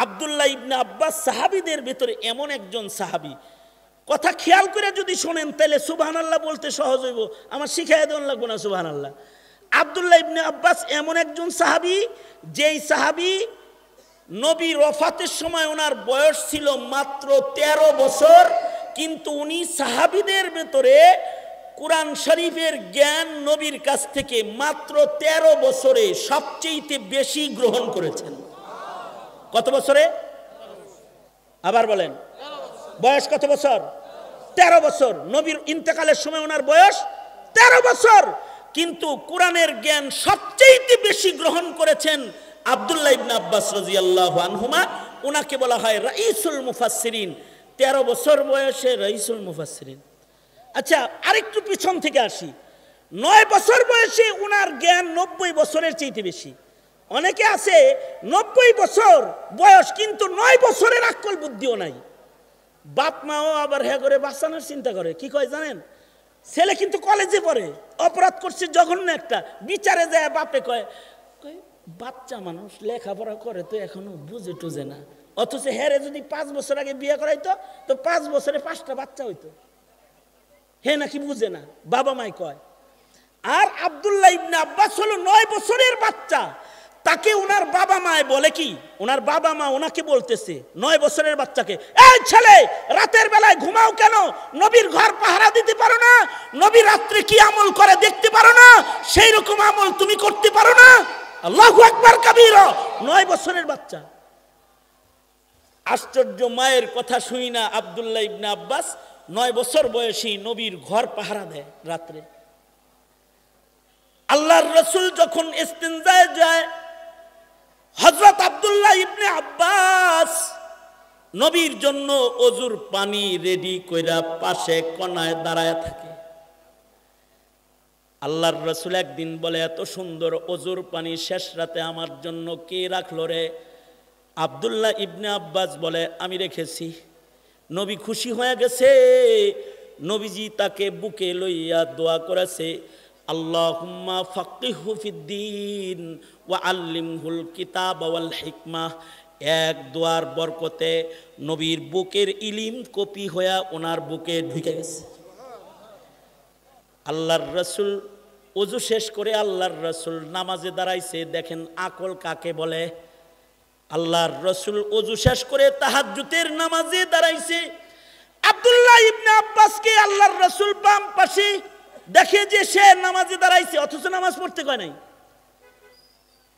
আব্দুল্লাহ ইবনে আব্বাস সাহাবীদের ভেতরে এমন একজন সাহাবী, কথা খেয়াল করে যদি শোনেন তাহলে সুবহানাল্লাহ বলতে সহজ হইব, আমার শিখাইয়া দেওয়া লাগবে না সুবহানাল্লাহ। আব্দুল্লাহ ইবনে আব্বাস এমন একজন সাহাবী, যেই সাহাবী নবীর ওফাতের সময় ওনার বয়স ছিল মাত্র 13 বছর, কিন্তু উনি সাহাবীদের ভেতরে কুরআন শরীফের জ্ঞান নবীর কাছ থেকে মাত্র 13 বছরে সবচেয়ে বেশি গ্রহণ করেছেন। কত বছরে? আবার বলেন, বয়স কত বছর? 13 বছর। নবীর ইন্তেকালের সময় ওনার বয়স 13 বছর, কিন্তু কোরআনের জ্ঞান সবচেয়ে বেশি গ্রহণ করেছেন আব্দুল্লাহ ইবনে আব্বাস রাদিয়াল্লাহু আনহুমা। ওনাকে বলা হয় রাইসুল মুফাসসিরিন। 13 বছর বয়সে রাইসুল মুফাসসিরিন। আচ্ছা, আরেকটু পিছন থেকে আসি। 9 বছর বয়সে ওনার জ্ঞান 90 বছরের চেয়ে বেশি। অনেকে আছে 90 বছর বয়স, কিন্তু 9 বছরের আকল বুদ্ধিও নাই। বাপ মাও আবার হ্যাঁ করে বাঁচানোর চিন্তা করে। কি কয় জানেন? ছেলে কিন্তু কলেজে পড়ে, অপরাধ করছে জঘন্য একটা, বিচারে যায় বাপে কয় বাচ্চা মানুষ লেখাপড়া করে তো এখনো বুঝে টুঝে না, অথচ হেরে যদি 5 বছর আগে বিয়ে করাইতো তো 5 বছরে 5টা বাচ্চা হইতো। হে নাকি বুঝে না, বাবা মাই কয়। আর আব্দুল্লাহ ইবনে আব্বাস হলো 9 বছরের বাচ্চা, তাকে ওনার বাবা মায় বলে কি, ওনার বাবা মা ওনাকে বলতেছে 9 বছরের বাচ্চাকে, এই ছেলে রাতের বেলায় ঘুমাও কেন? নবীর ঘর পাহারা দিতে পারো না? নবী রাত্রে কি আমল করে দেখতে পারো না? সেই রকম আমল তুমি করতে পারো না? আল্লাহু আকবার কাবীরা। 9 বছরের বাচ্চা। আশ্চর্য, মায়ের কথা শুই না আব্দুল্লাহ ইবনে আব্বাস 9 বছর বয়সী নবীর ঘর পাহারা দেয় রাত্রে। আল্লাহর রাসূল যখন ইস্তিনজায় যায়, হযরত আব্দুল্লাহ ইবনে আব্বাস নবীর জন্য ওযুর পানি রেডি কইরা পাশে কোনায় দাঁড়ায় থাকে। আল্লাহর রাসূল একদিন বলে, এত সুন্দর ওযুর পানি শেষ রাতে আমার জন্য কে রাখলো রে? আব্দুল্লাহ ইবনে আব্বাস বলে, আমি রেখেছি। নবী খুশি হয়ে গেছে। নবীজি তাকে বুকে লইয়া দোয়া করেছে, আল্লাহুম্মা ফাক্কিহু ফিদ্দীন ওয়া আল্লিমহুল কিতাব ওয়াল হিকমাহ। এক দোয়ার বরকতে নবীর বুকের ইলম কপি হয়ে ওনার বুকে ঢুকে গেছে। আল্লাহর রাসূল ওযু শেষ করে আল্লাহর রাসূল নামাজে দাঁড়াইছে। দেখেন আকল কাকে বলে। আল্লাহর রাসূল ওযু শেষ করে তাহাজ্জুদের নামাজে দাঁড়াইছে। আব্দুল্লাহ ইবনে আব্বাসকে আল্লাহর রাসূল বাম পাশে দেখে যে সে নামাজে দাঁড়াইছে, অথচ নামাজ পড়তে কয় নাই।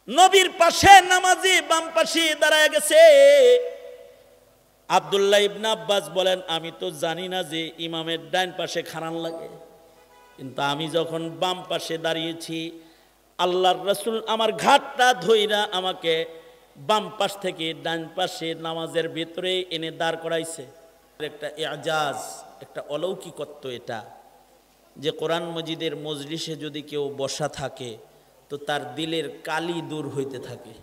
নবীর পাশে নামাজি বাম পাশে দাঁড়ায় গেছে। আব্দুল্লাহ ইবনে আব্বাস বলেন, আমি তো জানি না যে ইমামের ডান পাশে খাড়ান লাগে, কিন্তু আমি যখন বাম পাশে দাঁড়িয়েছি, আল্লাহর রাসূল আমার ঘাটটা ধইরা আমাকে বাম পাশ থেকে ডান পাশে নামাজের ভিতরে এনে দাঁড় করাইছে। একটা ইজাজ, একটা অলৌকিকত্ব এটা, যে কোরআন মজিদের মজলিসে যদি কেউ বসা থাকে তো তার দিলের কালি দূর হইতে থাকে।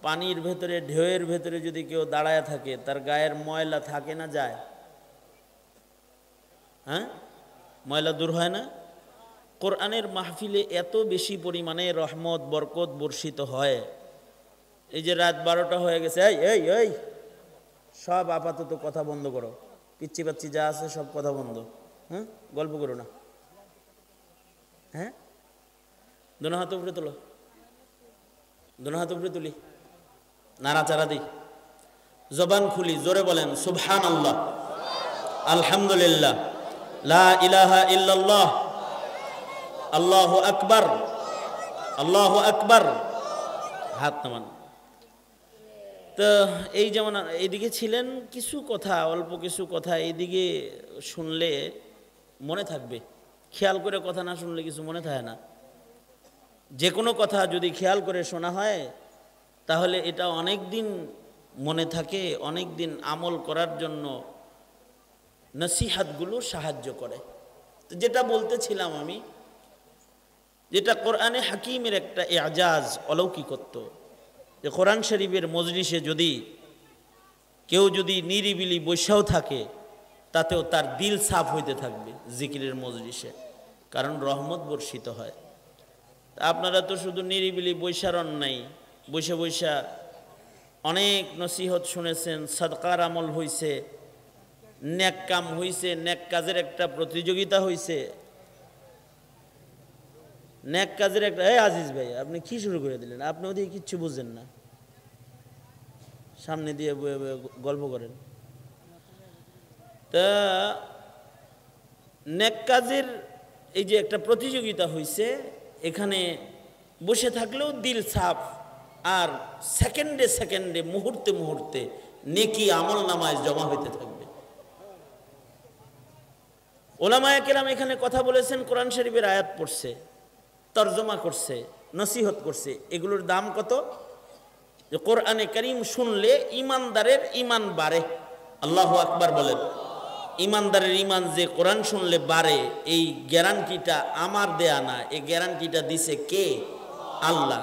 পানির ভেতরে, ঢেউয়ের ভেতরে যদি কেউ দাঁড়ায় থাকে, তার গায়ের ময়লা থাকে না, যায়? হ্যাঁ, ময়লা দূর হয় না? কোরআনের মাহফিলে এত বেশি পরিমাণে রহমত বরকত বর্ষিত হয়। এই যে রাত 12টা হয়ে গেছে, এই এই এই সব আপাতত কথা বন্ধ করো, পিচ্ছি পাচ্ছি যা আছে সব কথা বন্ধ। হ্যাঁ, গল্প করো না। হ্যাঁ, দোনো হাত উপরে তোলো, দোনো হাত উপরে তুলি, নাড়াচাড়া দিই, জবান খুলি, জোরে বলেন সুবহানাল্লাহ, আলহামদুলিল্লাহ, লা ইলাহা ইল্লাল্লাহ, আল্লাহু আকবার, আল্লাহু আকবার। হাত নামান। তো এই যেমন এইদিকে ছিলেন, কিছু কথা, অল্প কিছু কথা এইদিকে শুনলে মনে থাকবে, খেয়াল করে কথা না শুনলে কিছু মনে থাকে না। যে কোনো কথা যদি খেয়াল করে শোনা হয় তাহলে এটা অনেক দিন মনে থাকে, অনেক দিন আমল করার জন্য নসিহাতগুলো সাহায্য করে। তো যেটা বলতেছিলাম আমি, যেটা কোরআনে হাকিমের একটা এজাজ, অলৌকিকত্ব, যে কোরআন শরীফের মজলিসে যদি কেউ যদি নিরিবিলি বৈশাও থাকে, তাতেও তার দিল সাফ হইতে থাকবে জিকিরের মজলিসে, কারণ রহমত বর্ষিত হয়। আপনারা তো শুধু নিরিবিলি বৈশারণ নাই, বৈশা বৈশা অনেক নসিহত শুনেছেন, সাদকার আমল হইছে, নেক কাম হইছে, নেক কাজের একটা প্রতিযোগিতা হইছে, নেক কাজের একটা। এই আজিজ ভাই, আপনি কি শুরু করে দিলেন? আপনি ওদিকে কিচ্ছু বুঝেন না, সামনে দিয়ে বয়ে বয়ে গল্প করেন। তা নেক কাজের এই যে একটা প্রতিযোগিতা হইছে, এখানে বসে থাকলেও দিল সাফ, আর সেকেন্ডে সেকেন্ডে, মুহূর্তে মুহূর্তে নেকি আমল নামায় জমা হইতে থাকবে। ওলামায়ে কেরাম এখানে কথা বলেছেন, কোরআন শরীফের আয়াত পড়ছে, তরজমা করছে, নসিহত করছে। এগুলোর দাম কত? যে কোরআনে কারীম শুনলে ইমানদারের ইমান বাড়ে। আল্লাহু আকবার বলেন। ইমানদারের ইমান যে কোরআন শুনলে বাড়ে, এই গ্যারান্টিটা আমার দেয়া না, এই গ্যারান্টিটা দিছে কে? আল্লাহ।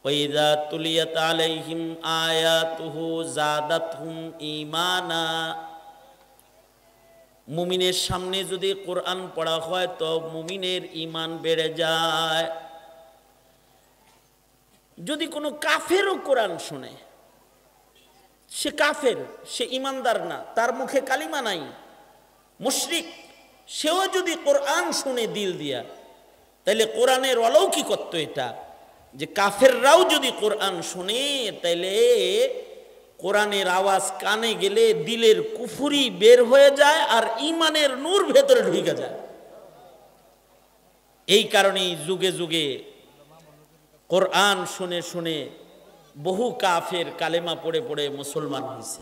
ওয়াইদা তুলিয়াত আলাইহিম আয়াতুহু যাদাতহুম ঈমানা। মুমিনের সামনে যদি কোরআন পড়া হয় তো মুমিনের ঈমান বেড়ে যায়। যদি কোনো কাফেরও কোরআন শুনে, সে কাফের, সে ঈমানদার না, তার মুখে কালিমা নাই, মুশরিক, সেও যদি কোরআন শুনে দিল দিয়া, তাইলে কোরআনের অলৌকিকত্ব এটা, যে কাফেররাও যদি কোরআন শুনে তাইলে কোরআনের আওয়াজ কানে গেলে দিলের কুফরি বের হয়ে যায় আর ঈমানের নূর ভেতরে ঢুকে যায়। এই কারণেই যুগে যুগে কোরআন শুনে শুনে বহু কাফের কালেমা পড়ে পড়ে মুসলমান হয়েছে।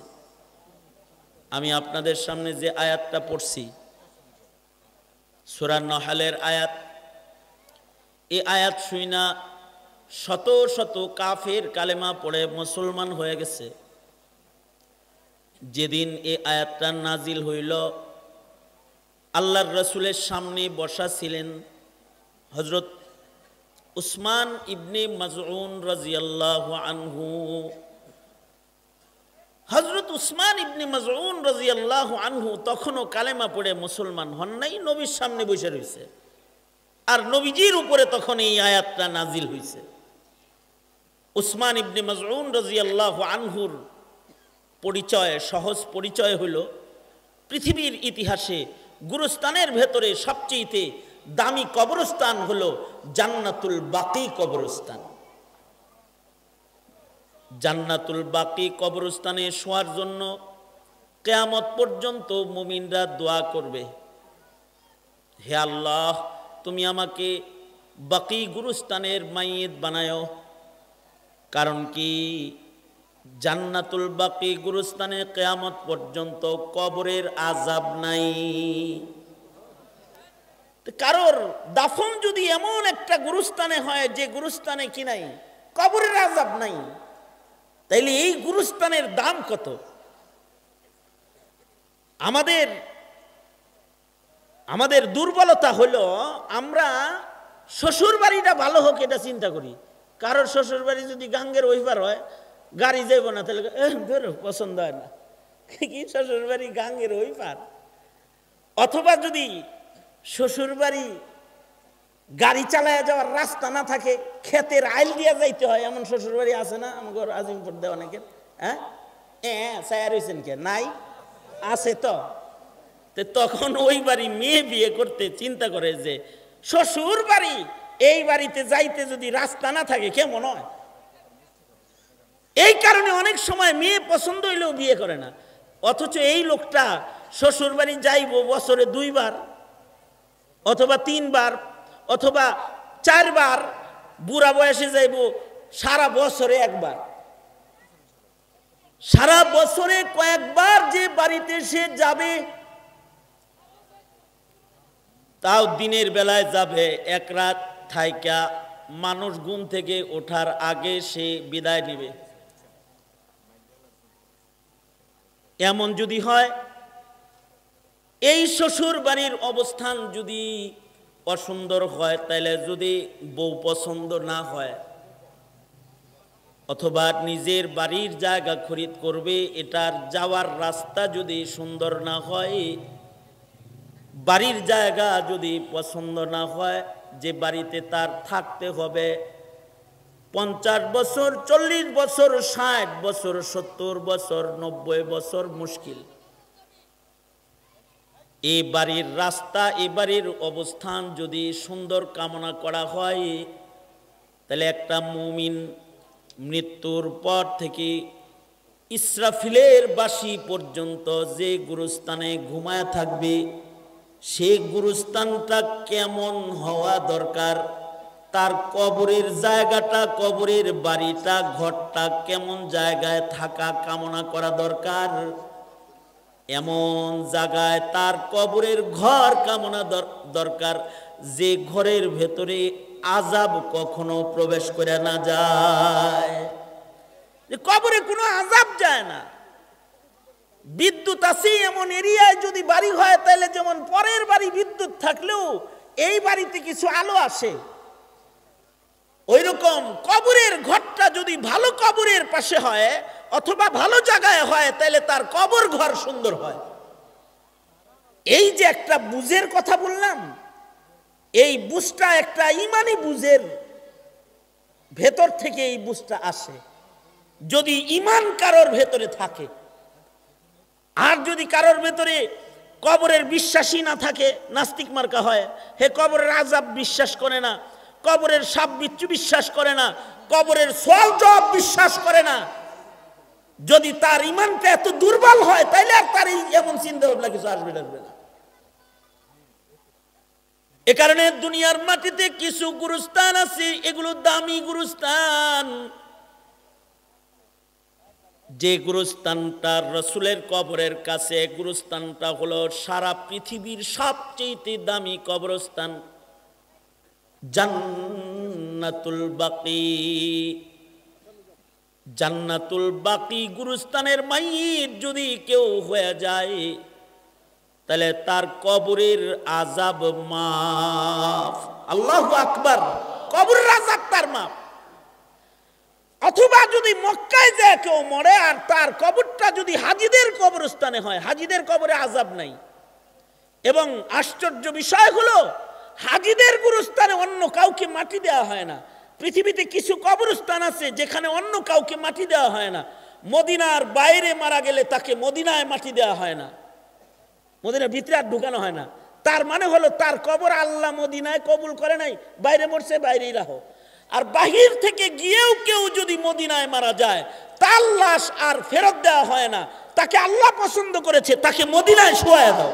আমি আপনাদের সামনে যে আয়াতটা পড়ছি, সূরা নহলের আয়াত, এই আয়াত শুইনা শত শত কাফের কালেমা পড়ে মুসলমান হয়ে গেছে। যেদিন এই আয়াতটা নাজিল হইল, আল্লাহর রাসূলের সামনে বসা ছিলেন হযরত উসমান ইবনে মাজউন রাদিয়াল্লাহু আনহু। হযরত উসমান ইবনে মাজউন রাদিয়াল্লাহু আনহু তখনও কালেমা পড়ে মুসলমান হন নাই, নবীর সামনে বসে রয়েছে, আর নবীজির উপরে তখন এই আয়াতটা নাজিল হয়েছে। উসমান ইবনে মাজউন রাদিয়াল্লাহু আনহুর পরিচয়, সহজ পরিচয় হলো, পৃথিবীর ইতিহাসে গুরুস্থানের ভেতরে সবচেয়ে দামি কবরস্থান হলো জান্নাতুল বাকি কবরস্থান। জান্নাতুল বাকি কবরস্থানে শোয়ার জন্য কিয়ামত পর্যন্ত মুমিনরা দোয়া করবে, হে আল্লাহ, তুমি আমাকে বাকি গুরুস্থানের মাইয়িত বানায়ো। কারণ কি? জান্নাতুল বাকি গুরুস্থানে কিয়ামত পর্যন্ত কবরের আযাব নাই। কারোর দাফন যদি এমন একটা গুরুস্থানে হয় যে গুরুস্থানে কি নাই, কবরের আযাব নাই, তাইলে এই গুরুস্থানের দাম কত? আমাদের দুর্বলতা হলো, আমরা শ্বশুর বাড়িটা ভালো হোক এটা চিন্তা করি। কারোর শ্বশুর বাড়ি যদি গাঙ্গের ওইপার হয়, গাড়ি যাইব না, তাহলে পছন্দ হয় না, কি শ্বশুর বাড়ি গাঙ্গের ওইপার। অথবা যদি শ্বশুর বাড়ি গাড়ি চালায় যাওয়ার রাস্তা না থাকে, ক্ষেতের আইল দিয়া যাইতে হয়, এমন শ্বশুর বাড়ি আছে না আমাদের আজিমপুর দেওয়া অনেকের? হ্যাঁ, সায়া রয়েছেন কে? নাই, আছে তো। তখন ওই বাড়ি মেয়ে বিয়ে করতে চিন্তা করে যে শ্বশুর বাড়ি, এই বাড়িতে যাইতে যদি রাস্তা না থাকে কেমন হয়। এই কারণে অনেক সময় মেয়ে পছন্দ হইলেও বিয়ে করে না। অথচ এই লোকটা শ্বশুর বাড়ি যাইব বছরে 2 বার অথবা 3 বার অথবা 4 বার, বুড়া বয়সে যাইব সারা বছরে 1 বার। সারা বছরে কয়েকবার যে বাড়িতে সে যাবে, তাও দিনের বেলায় যাবে, 1 রাত থাইকা মানুষ ঘুম থেকে ওঠার আগে সে বিদায় নেবে। এমন যদি হয়, এই শ্বশুর বাড়ির অবস্থান যদি অসুন্দর হয়, তাহলে যদি বউ পছন্দ না হয়, অথবা নিজের বাড়ির জায়গা খরিদ করবে, এটার যাওয়ার রাস্তা যদি সুন্দর না হয়, বাড়ির জায়গা যদি পছন্দ না হয়, যে বাড়িতে তার থাকতে হবে, 50 বছর, 40 বছর, 60 বছর, 70 বছর, 90 বছর মুশকিল। এই বাড়ির রাস্তা, এই বাড়ির অবস্থান যদি সুন্দর কামনা করা হয়, তাহলে একটা মুমিন মৃত্যুর পর থেকে ইসরাফিলের বাঁশি পর্যন্ত যে গুরুস্থানে ঘুমায় থাকবে, সেই গুরুস্থানটা কেমন হওয়া দরকার, তার কবরের জায়গাটা, কবরের বাড়িটা, ঘরটা কেমন জায়গায় থাকা কামনা করা দরকার, এমন জায়গায় তার কবরের ঘর কামনা দরকার যে ঘরের ভেতরে আযাব কখনো প্রবেশ করে না যায়, যে কবরে কোনো আযাব যায় না। বিদ্যুৎ আছে এমন এরিয়ায় যদি বাড়ি হয়, তাহলে যেমন পরের বাড়ি বিদ্যুৎ থাকলেও এই বাড়িতে কিছু আলো আসে, ওইরকম কবরের ঘরটা যদি ভালো কবরের পাশে হয় অথবা ভালো জায়গায় হয়, তাহলে তার কবর ঘর সুন্দর হয়। এই যে একটা বুঝের কথা বললাম, এই বুঝটা একটা ইমানি বুঝের ভেতর থেকে এই বুঝটা আসে, যদি ইমান কারোর ভেতরে থাকে। আর যদি কারোর ভেতরে কবরের বিশ্বাসী না থাকে, নাস্তিক মার্কা হয়, হে কবরের আযাব বিশ্বাস করে না, কবরের সাপ বিচ্ছু বিশ্বাস করে না, কবরের সওয়াল জবাব বিশ্বাস করে না, যদি তার ইমানটা এত দুর্বল হয়, তাইলে আর তার এমন চিন্তা ভাবনা কিছু আসবে না। এ কারণে দুনিয়ার মাটিতে কিছু গুরুস্থান আছে, এগুলো দামি গুরুস্থান। যে গুরুস্থানটা রাসূলের কবরের কাছে, গুরুস্থানটা হলো সারা পৃথিবীর সবচেয়ে দামি কবরস্থান, জান্নাতুল বাকি। জান্নাতুল বাকি গুরুস্থানের মাইয়িত যদি কেউ হয়ে যায়, তাহলে তার কবরের আযাব মাফ। আল্লাহু আকবার, কবরের আযাব তার মাফ। অথবা যদি মক্কায় যায় কেউ মরে আর তার কবরটা যদি হাজীদের কবরস্থানে হয়, হাজীদের কবরে আযাব নাই। এবং আশ্চর্য বিষয় হলো, হাজীদের গুরুস্থানে অন্য কাউকে মাটি দেওয়া হয় না। পৃথিবীতে কিছু কবরস্থান আছে যেখানে অন্য কাউকে মাটি দেওয়া হয় না। মদিনার বাইরে মারা গেলে তাকে মদিনায় মাটি দেওয়া হয় না, মদিনার ভিতরে আর ঢুকানো হয় না। তার মানে হলো তার কবর আল্লাহ মদিনায় কবুল করে নাই, বাইরে মরছে বাইরেই রাখো। আর বাহির থেকে গিয়েও কেউ যদি মদিনায় মারা যায়, তার লাশ আর ফেরত দেওয়া হয় না, তাকে আল্লাহ পছন্দ করেছে, তাকে মদিনায় শোয়ায় দাও।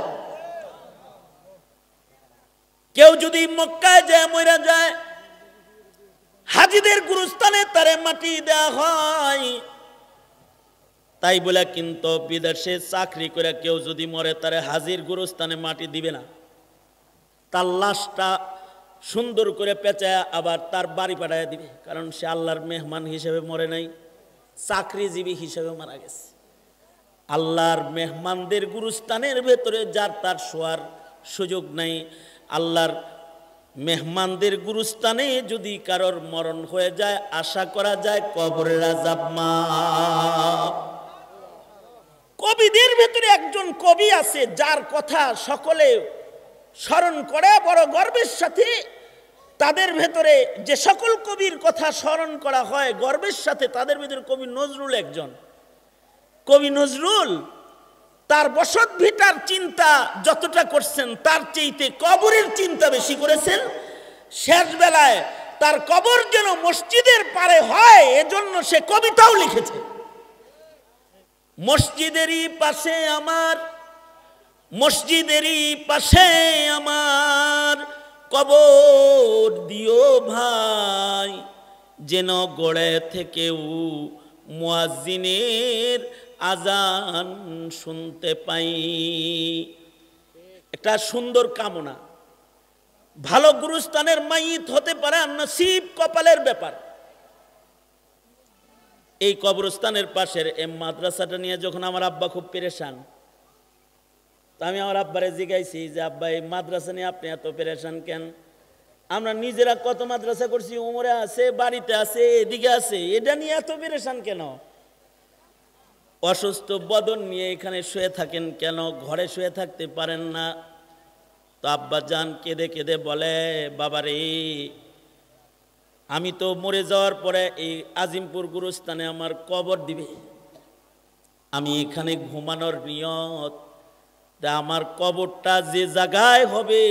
কেউ যদি মক্কায় যায় মরে যায়, হাজীদের গুরুস্থানে তারে মাটি দেওয়া হয়। তাই বলে কিন্তু বিদেশে চাকরি করে কেউ যদি মরে, তারে হাজীর গুরুস্থানে মাটি দিবে না, তার লাশটা সুন্দর করে পেঁচায় আবার তার বাড়ি পাঠায় দিবে, কারণ সে আল্লাহর মেহমান হিসেবে মরে নাই, চাকরিজীবী হিসেবে মারা গেছে। আল্লাহর মেহমানদের গুরুস্থানের ভেতরে যার তার শোয়ার সুযোগ নাই। আল্লাহর মেহমানদের গুরুস্থানে যদি কারোর মরণ হয়ে যায়, আশা করা যায় কবরের আযাব মাফ। কবিদের ভেতরে একজন কবি আছে যার কথা সকলে স্মরণ করে বড় গর্বের সাথে। তাদের ভেতরে যে সকল কবির কথা স্মরণ করা হয় গর্বের সাথে, তাদের ভেতরে কবি নজরুল একজন। কবি নজরুল তার বসত ভিটার চিন্তা যতটা করছেন, তার চাইতে কবরের চিন্তা বেশি করেছেন। শেষ বেলায় তার কবর যেন মসজিদের পারে হয়, এজন্য সে কবিতাও লিখেছে। মসজিদেরই পাশে আমার, মসজিদেরই পাশে আমার কবর দিও ভাই, যেন গড়ে থেকেও মুয়াজ্জিনের আজান শুনতে পাই। একটা সুন্দর কামনা। ভালো গুরুস্থানের মাইয়িত হতে পারে নসিব, কপালের ব্যাপার। এই কবরস্থানের পাশের এই মাদ্রাসাটা নিয়ে যখন আমার আব্বা খুব পেরেশান, তা আমি আমার আব্বারে জিজ্ঞাইছি যে আব্বা, এই মাদ্রাসা নিয়ে আপনি এত পেরেশান কেন? আমরা নিজেরা কত মাদ্রাসা করছি, উমরে আছে, বাড়িতে আছে, এদিকে আছে, এটা নিয়ে এত পেরেশান কেন? অসুস্থ বদন নিয়ে এখানে শুয়ে থাকেন কেন? ঘরে শুয়ে থাকতে পারেন না? তো আব্বা জান কেঁদে কেঁদে বলে, বাবারে আমি তো মরে যাওয়ার পরে এই আজিমপুর গুরুস্থানে আমার কবর দিবে, আমি এখানে ঘুমানোর নিয়ত, তা আমার কবরটা যে জায়গায় হবে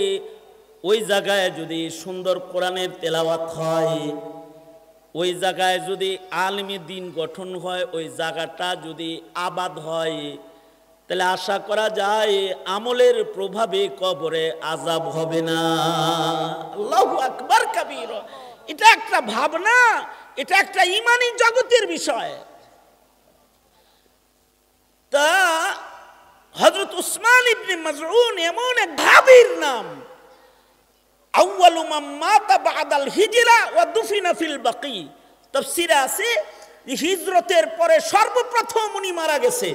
ওই জায়গায় যদি সুন্দর কোরআনের তেলাওয়াত হয়, ওই জায়গায় যদি আলেমে দিন গঠন হয়, ওই জায়গাটা যদি আবাদ হয়, তাহলে আশা করা যায় আমলের প্রভাবে কবরে আযাব হবে না। আল্লাহু আকবার কাবীর। এটা একটা ভাবনা, এটা একটা ঈমানি জগতের বিষয়। তা হযরত উসমান ইবনে মাজউন এমন এক ভাবীর নাম, আউয়ালু মান মাতা বাদাল হিজরা ওয়া দুফিনা ফিল বাকি। তাফসীরে আছে যে হিজরতের পরে সর্বপ্রথম উনি মারা গেছে,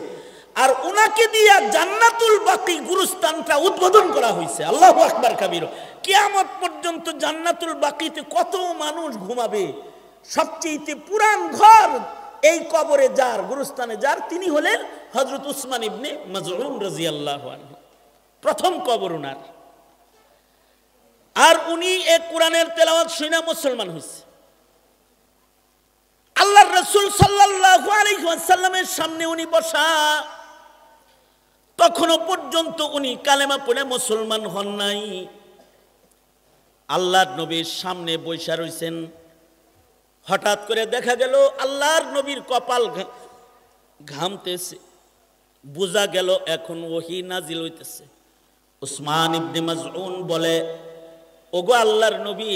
আর উনাকে দিয়া জান্নাতুল বাকি গুরুস্থানটা উদ্বোধন করা হয়েছে। আল্লাহু আকবার কাবীর। কিয়ামত পর্যন্ত জান্নাতুল বাকিতে কত মানুষ ঘুমাবে, সবচেয়ে পুরান ঘর এই কবরে যার, গুরুস্থানে যার, তিনি হলেন হযরত উসমান ইবনে মাজউন রাদিয়াল্লাহু আনহু। প্রথম কবর উনার। আর উনি এই কোরআনের তেলাওয়াত শুনে মুসলমান হয়েছে। আল্লাহর রাসূল সাল্লাল্লাহু আলাইহি ওয়াসাল্লামের সামনে উনি বসা, তখনো পর্যন্ত উনি কালেমা পড়ে মুসলমান হন নাই। আল্লাহর নবীর সামনে বসা রইছেন। হঠাৎ করে দেখা গেল আল্লাহর নবীর কপাল ঘামতেছে, বোঝা গেল এখন ওহী নাজিল হইতেছে। উসমান ইবনে মাজউন বলে, ওগো আল্লাহর নবী,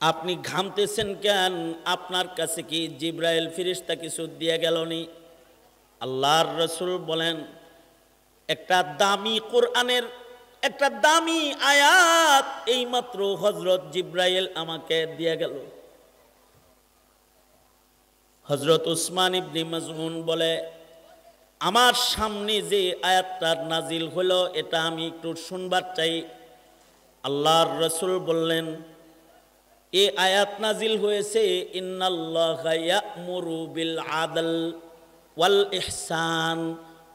আপনি ঘামতেছেন কেন? আপনার কাছে কি জিবরাইল ফেরেশতা কিছু দিয়ে গেলনি? আল্লাহর রাসূল বলেন, একটা দামি কোরআনের একটা দামি আয়াত এইমাত্র হযরত জিবরাইল আমাকে দিয়ে গেল। হযরত উসমান ইবনে মাজউন বলে, আমার সামনে যে আয়াতটা নাজিল হলো এটা আমি একটু শুনবার চাই। আল্লাহর রাসূল বললেন, এই আয়াত নাজিল হয়েছে, ইন্নাল্লাহা ইয়া'মুরু বিল আদল ওয়াল ইহসান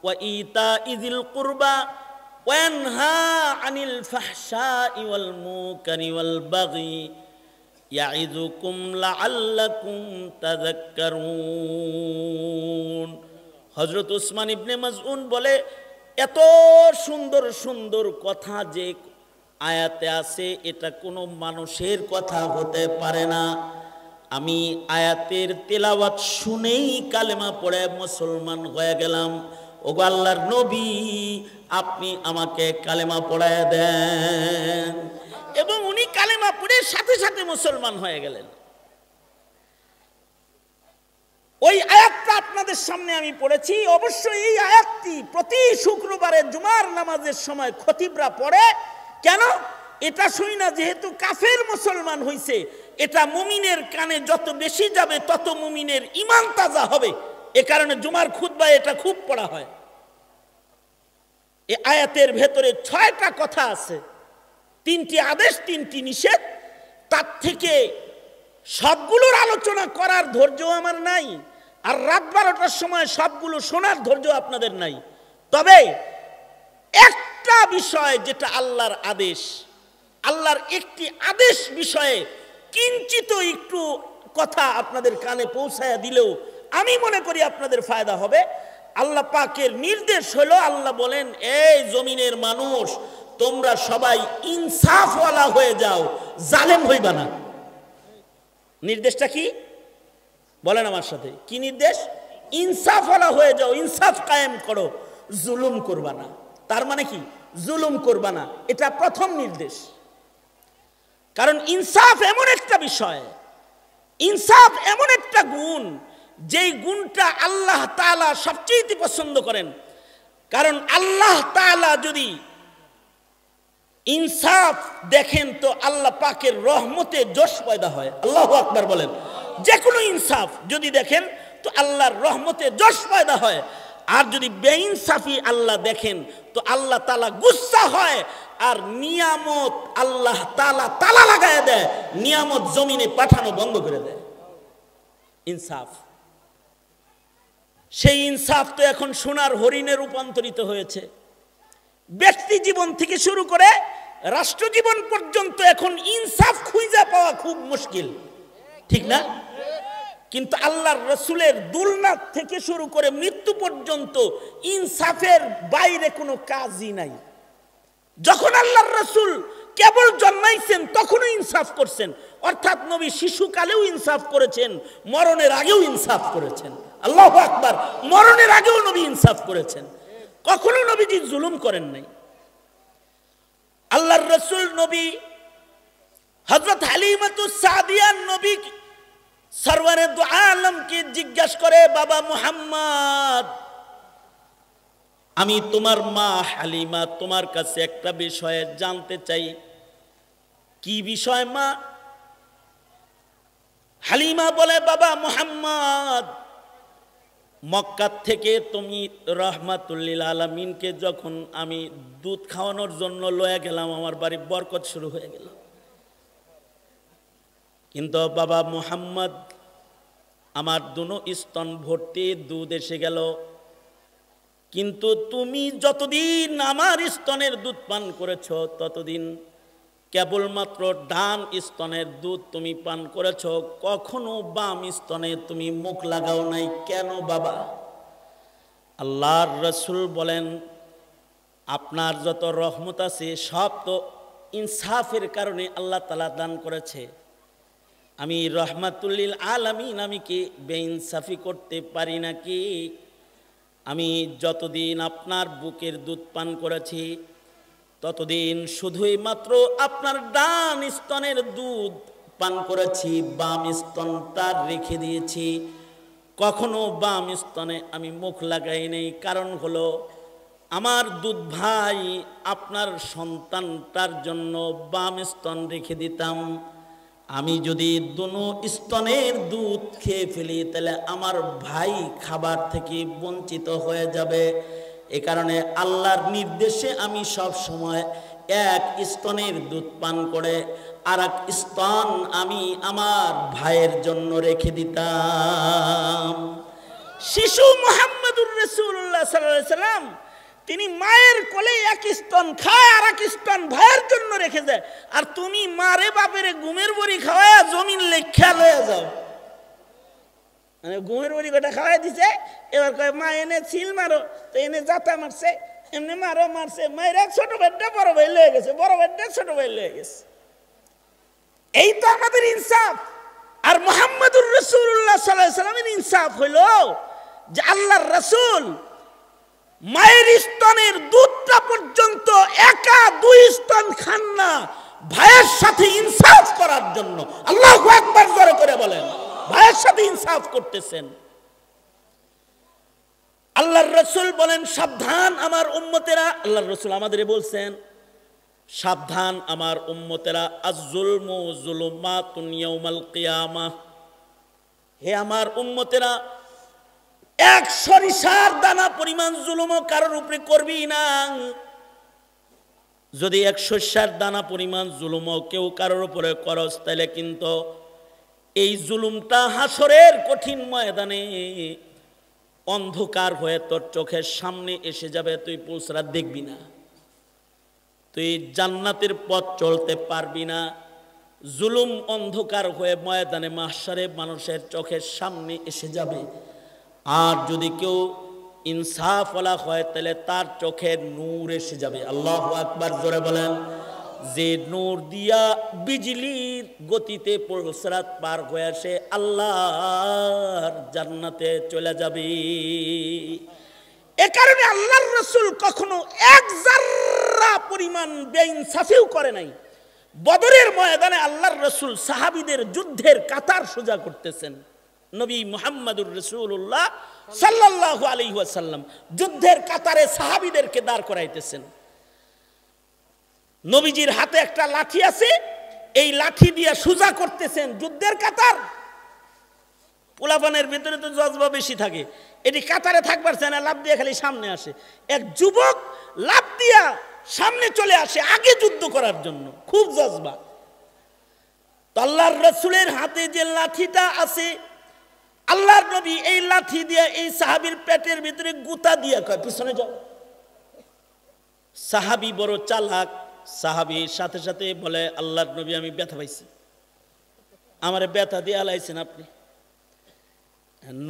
ওয়া ইতাইযিল কুরবা ওয়া ইয়ানহা আনিল ফাহশাই ওয়াল মুনকারি ওয়াল বাগি ইয়াইযুকুম লাআল্লাকুম তাযাক্কারুন। হযরত উসমান ইবনে মাজউন বলে, এত সুন্দর সুন্দর কথা যে আয়াতে আছে এটা কোনো মানুষের কথা হতে পারে না। আমি আয়াতের তেলাওয়াত শুনেই কালেমা পড়ে মুসলমান হয়ে গেলাম। ওগো আল্লাহর নবী, আপনি আমাকে কালেমা পড়ায় দেন। এবং উনি কালেমা পড়ে সাথে সাথে মুসলমান হয়ে গেলেন। ওই আয়াতটা আপনাদের সামনে আমি পড়েছি। অবশ্যই এই আয়াতটি প্রতি শুক্রবারে জুমার নামাজের সময় খতিবরা পড়ে। কেন? এটা শুই না, যেহেতু কাফের মুসলমান হইছে, এটা মুমিনের কানে যত বেশি যাবে তত মুমিনের ঈমান তাজা হবে। এ কারণে জুমার খুতবায় এটা খুব পড়া হয়। এই আয়াতের ভেতরে 6টা কথা আছে, 3টি আদেশ 3টি নিষেধ। তার থেকে সবগুলোর আলোচনা করার ধৈর্য আমার নাই, আর রাত 12টার সময় সবগুলো শোনার ধৈর্য আপনাদের নাই। তবে একটা বিষয় যেটা আল্লাহর আদেশ, আল্লাহর একটি আদেশ বিষয়ে কিঞ্চিত একটু কথা আপনাদের কানে পৌঁছায়া দিলেও আমি মনে করি আপনাদের ফায়দা হবে। আল্লাহ পাকের নির্দেশ হলো, আল্লাহ বলেন, এই জমিনের মানুষ, তোমরা সবাই ইনসাফওয়ালা হয়ে যাও, জালেম হইবা না। নির্দেশটা কি বলেন আমার সাথে? কি নির্দেশ? ইনসাফওয়ালা হয়ে যাও, ইনসাফ কায়েম করো, জুলুম করবা না। তার মানে কি? জুলুম করবা না, এটা প্রথম নির্দেশ। কারণ ইনসাফ এমন একটা বিষয়, ইনসাফ এমন একটা গুণ, যেই গুণটা আল্লাহ তাআলা সবচেয়ে পছন্দ করেন। কারণ আল্লাহ তাআলা যদি ইনসাফ দেখেন তো আল্লাহ পাকের রহমতে জোশ পয়দা হয়। আল্লাহু আকবার বলেন। যে কোনো ইনসাফ যদি দেখেন তো আল্লাহর রহমতে জোশ পয়দা হয়। আর যদি বেইনসাফি আল্লাহ দেখেন তো আল্লাহ তাআলা গুসা হয়, আর নিয়ামত আল্লাহ তাআলা তালা লাগায় দেয়, নিয়ামত জমিনে পাঠানো বন্ধ করে দেয়। ইনসাফ, সেই ইনসাফ তো এখন সোনার হরিণে রূপান্তরিত হয়েছে। ব্যক্তি জীবন থেকে শুরু করে রাষ্ট্র জীবন পর্যন্ত এখন ইনসাফ খুঁজে পাওয়া খুব মুশকিল, ঠিক না? কিন্তু আল্লাহর রসুলের দুলনাথ থেকে শুরু করে মৃত্যু পর্যন্ত ইনসাফের বাইরে কোনো কাজই নাই। যখন আল্লাহর রসুল কেবল জন্মাইছেন তখনও ইনসাফ করছেন, অর্থাৎ নবী শিশুকালেও ইনসাফ করেছেন, মরণের আগেও ইনসাফ করেছেন। আল্লাহু আকবার, মরণের আগেও নবী ইনসাফ করেছেন, কখনো নবীজি জুলুম করেন নাই। আল্লাহর রসুল নবী হযরত হালিমাতুস সাদিয়া নবী সরওয়ারে দু আলমকে জিজ্ঞাসা করে, বাবা মুহাম্মদ, আমি তোমার মা হালিমা তোমার কাছে একটা বিষয়ে জানতে চাই। কি বিষয় মা? হালিমা বলে, বাবা মুহাম্মদ, মক্কা থেকে তুমি রহমাতুল্লিল আলামিনকে যখন আমি দুধ খাওয়ানোর জন্য লয়ে গেলাম, আমার বাড়ি বরকত শুরু হয়ে গেল। কিন্তু বাবা মুহাম্মদ, আমার দুনো স্তন ভর্তি দুধ এসে গেল, কিন্তু তুমি যতদিন আমার স্তনের দুধ পান করেছ ততদিন কেবলমাত্র ডান স্তনের দুধ তুমি পান করেছ, কখনো বাম স্তনে তুমি মুখ লাগাও নাই, কেন বাবা? আল্লাহর রসুল বলেন, আপনার যত রহমত আছে সব তো ইনসাফের কারণে আল্লাহ তাআলা দান করেছে। আমি রহমাতুল্লিল আলামিন, আমি কি বেইনসাফি করতে পারি নাকি? আমি যতদিন আপনার বুকের দুধ পান করেছি ততদিন শুধুই মাত্র আপনার ডান স্তনের দুধ পান করেছি, বাম স্তনটা রেখে দিয়েছি, কখনো বাম স্তনে আমি মুখ লাগাই নেই। কারণ হলো আমার দুধ ভাই আপনার সন্তানটার জন্য বাম স্তন রেখে দিতাম, আমি যদি দুনো স্তনের দুধ খেয়ে ফেলি তাহলে আমার ভাই খাবার থেকে বঞ্চিত হয়ে যাবে। এ কারণে আল্লাহর নির্দেশে আমি সব সময় এক স্তনের দুধ পান করে আর এক স্তন আমি আমার ভাইয়ের জন্য রেখে দিতাম। শিশু মুহাম্মদুর রাসূলুল্লাহ সাল্লাল্লাহু আলাইহি সাল্লাম তিনি মায়ের কোলে এক স্তন খায় আর এক স্তন ভাইয়ের জন্য রেখে যায়, আর তুমি মারে বাপের ঘুমের বড়ি খাওয়ায় জমিন লেখা লয়ে যাও। মানে ঘুমের বড়ি কটা খাওয়াই দিছে, এবার কয় মা এনে ছিল মারো, তো এনে যাতা মারছে, এমনি মারো মারছে, মায়ের এক ছোট ভাইটা বড় ভাই লয়ে গেছে, বড় ভাইটা ছোট ভাই লয়ে গেছে। এই তো আমাদের ইনসাফ। আর মুহাম্মদুর রাসূলুল্লাহ সাল্লাল্লাহু আলাইহি সাল্লামের ইনসাফ হইল যে আল্লাহর রাসূল মায়ের স্তনের দুধটা পর্যন্ত একা দুই স্তন খান না, ভাইয়ের সাথে ইনসাফ করার জন্য। আল্লাহু আকবার জোরে করে বলেন, ভাইয়ের সাথে ইনসাফ করতেছেন। আল্লাহর রাসূল বলেন, সাবধান আমার উম্মতেরা, আল্লাহর রাসূল আমাদের বলছেন, সাবধান আমার উম্মতেরা, আয-যুলমু যুলুমাতুন ইয়াউমাল কিয়ামাহ, হে আমার উম্মতেরা, এক সরিষার দানা পরিমাণ জুলুমও কারোর উপরে করবি না। যদি এক সরিষার দানা পরিমাণ জুলুমও কেউ কারোর উপরে করস তাহলে কিন্তু এই জুলুমটা হাসরের কঠিন ময়দানে অন্ধকার হয়ে তোর চোখের সামনে এসে যাবে, তুই পুলসরাত দেখবি না, তুই জান্নাতের পথ চলতে পারবি না। জুলুম অন্ধকার হয়ে ময়দানে মাহশারে মানুষের চোখের সামনে এসে যাবে। আর যদি কেউ ইনসাফওয়ালা হয় তাহলে তার চোখে নূর এসে যাবে। আল্লাহু আকবার জোরে বলেন। যে নূর দিয়া বিজলির গতিতে পুলসরাত পার হয়ে আসে আল্লাহর জান্নাতে চলে যাবে। এ কারণে আল্লাহর রাসূল কখনো এক যাররা পরিমাণ বেইনসাফিও করে নাই। বদরের ময়দানে আল্লাহর রাসূল সাহাবীদের যুদ্ধের কাতার সোজা করতেছেন। নবী মুহাম্মদুর রাসূলুল্লাহ সাল্লাল্লাহু আলাইহি ওয়াসাল্লাম যুদ্ধের কাতারে সাহাবীদেরকে দাঁড় করাইতেছেন। নবীজির হাতে একটা লাঠি আছে, এই লাঠি দিয়ে সোজা করতেছেন যুদ্ধের কাতার। পোলাপানের ভিতরে তো জজবা বেশি থাকে, এটি কাতারে থাকবার চায় না, লাফ দিয়ে খালি সামনে আসে। এক যুবক লাফ দিয়া সামনে চলে আসে আগে যুদ্ধ করার জন্য, খুব জজবা। তো আল্লাহর রাসূলের হাতে যে লাঠিটা আছে, আল্লাহর নবী এই লাঠি দিয়ে এই সাহাবীর পেটের ভিতরে গুতা দিয়া কয় পিছনে যাও। সাহাবী বড় চালাক, সাহাবীর সাথে সাথে বলে, আল্লাহর নবী আমি ব্যথা পাইছি, আমারে ব্যথা দিয়ে আলাইছেন আপনি।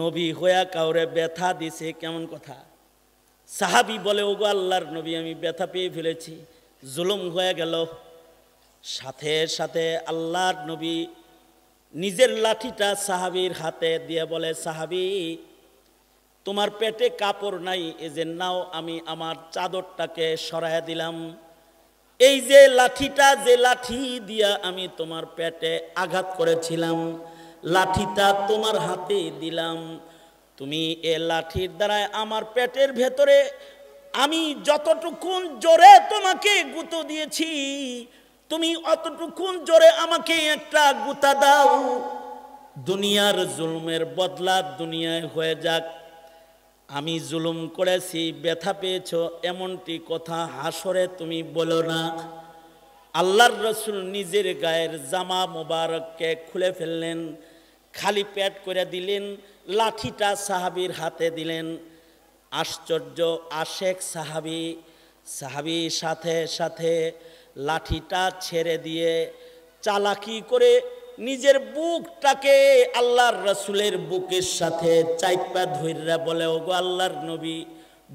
নবী হইয়া কাউরে ব্যথা দিছে কেমন কথা? সাহাবী বলে, ওগো আল্লাহর নবী আমি ব্যথা পেয়ে ফেলেছি, জুলুম হয়ে গেল। সাথে সাথে আল্লাহর নবী নিজের লাঠিটা সাহাবীর হাতে দিয়ে বলে, সাহাবী তোমার পেটে কাপড় নাই, এই যে নাও, আমি আমার চাদরটাকে সরাইয়া দিলাম। এই যে লাঠিটা, যে লাঠি দিয়া আমি তোমার পেটে আঘাত করেছিলাম, লাঠিটা তোমার হাতে দিলাম। তুমি এ লাঠির দ্বারায় আমার পেটের ভেতরে আমি যতটুকুন জোরে তোমাকে গুঁতো দিয়েছি, তুমি অতটুকুন জোরে আমাকে একটা গুঁতা দাও। দুনিয়ার জুলুমের বদলা দুনিয়ায় হয়ে যাক। আমি জুলুম করেছি, ব্যথা পেয়েছ, এমনটি কথা হাসরে তুমি বলো না। আল্লাহর রসুল নিজের গায়ের জামা মোবারককে খুলে ফেললেন, খালি পেট করে দিলেন, লাঠিটা সাহাবীর হাতে দিলেন। আশ্চর্য আশেক সাহাবী সাথে সাথে লাঠিটা ছেড়ে দিয়ে চালাকি করে নিজের বুকটাকে আল্লাহর রসুলের বুকের সাথে চাইপা ধইরা বলে, ওগো আল্লাহর নবী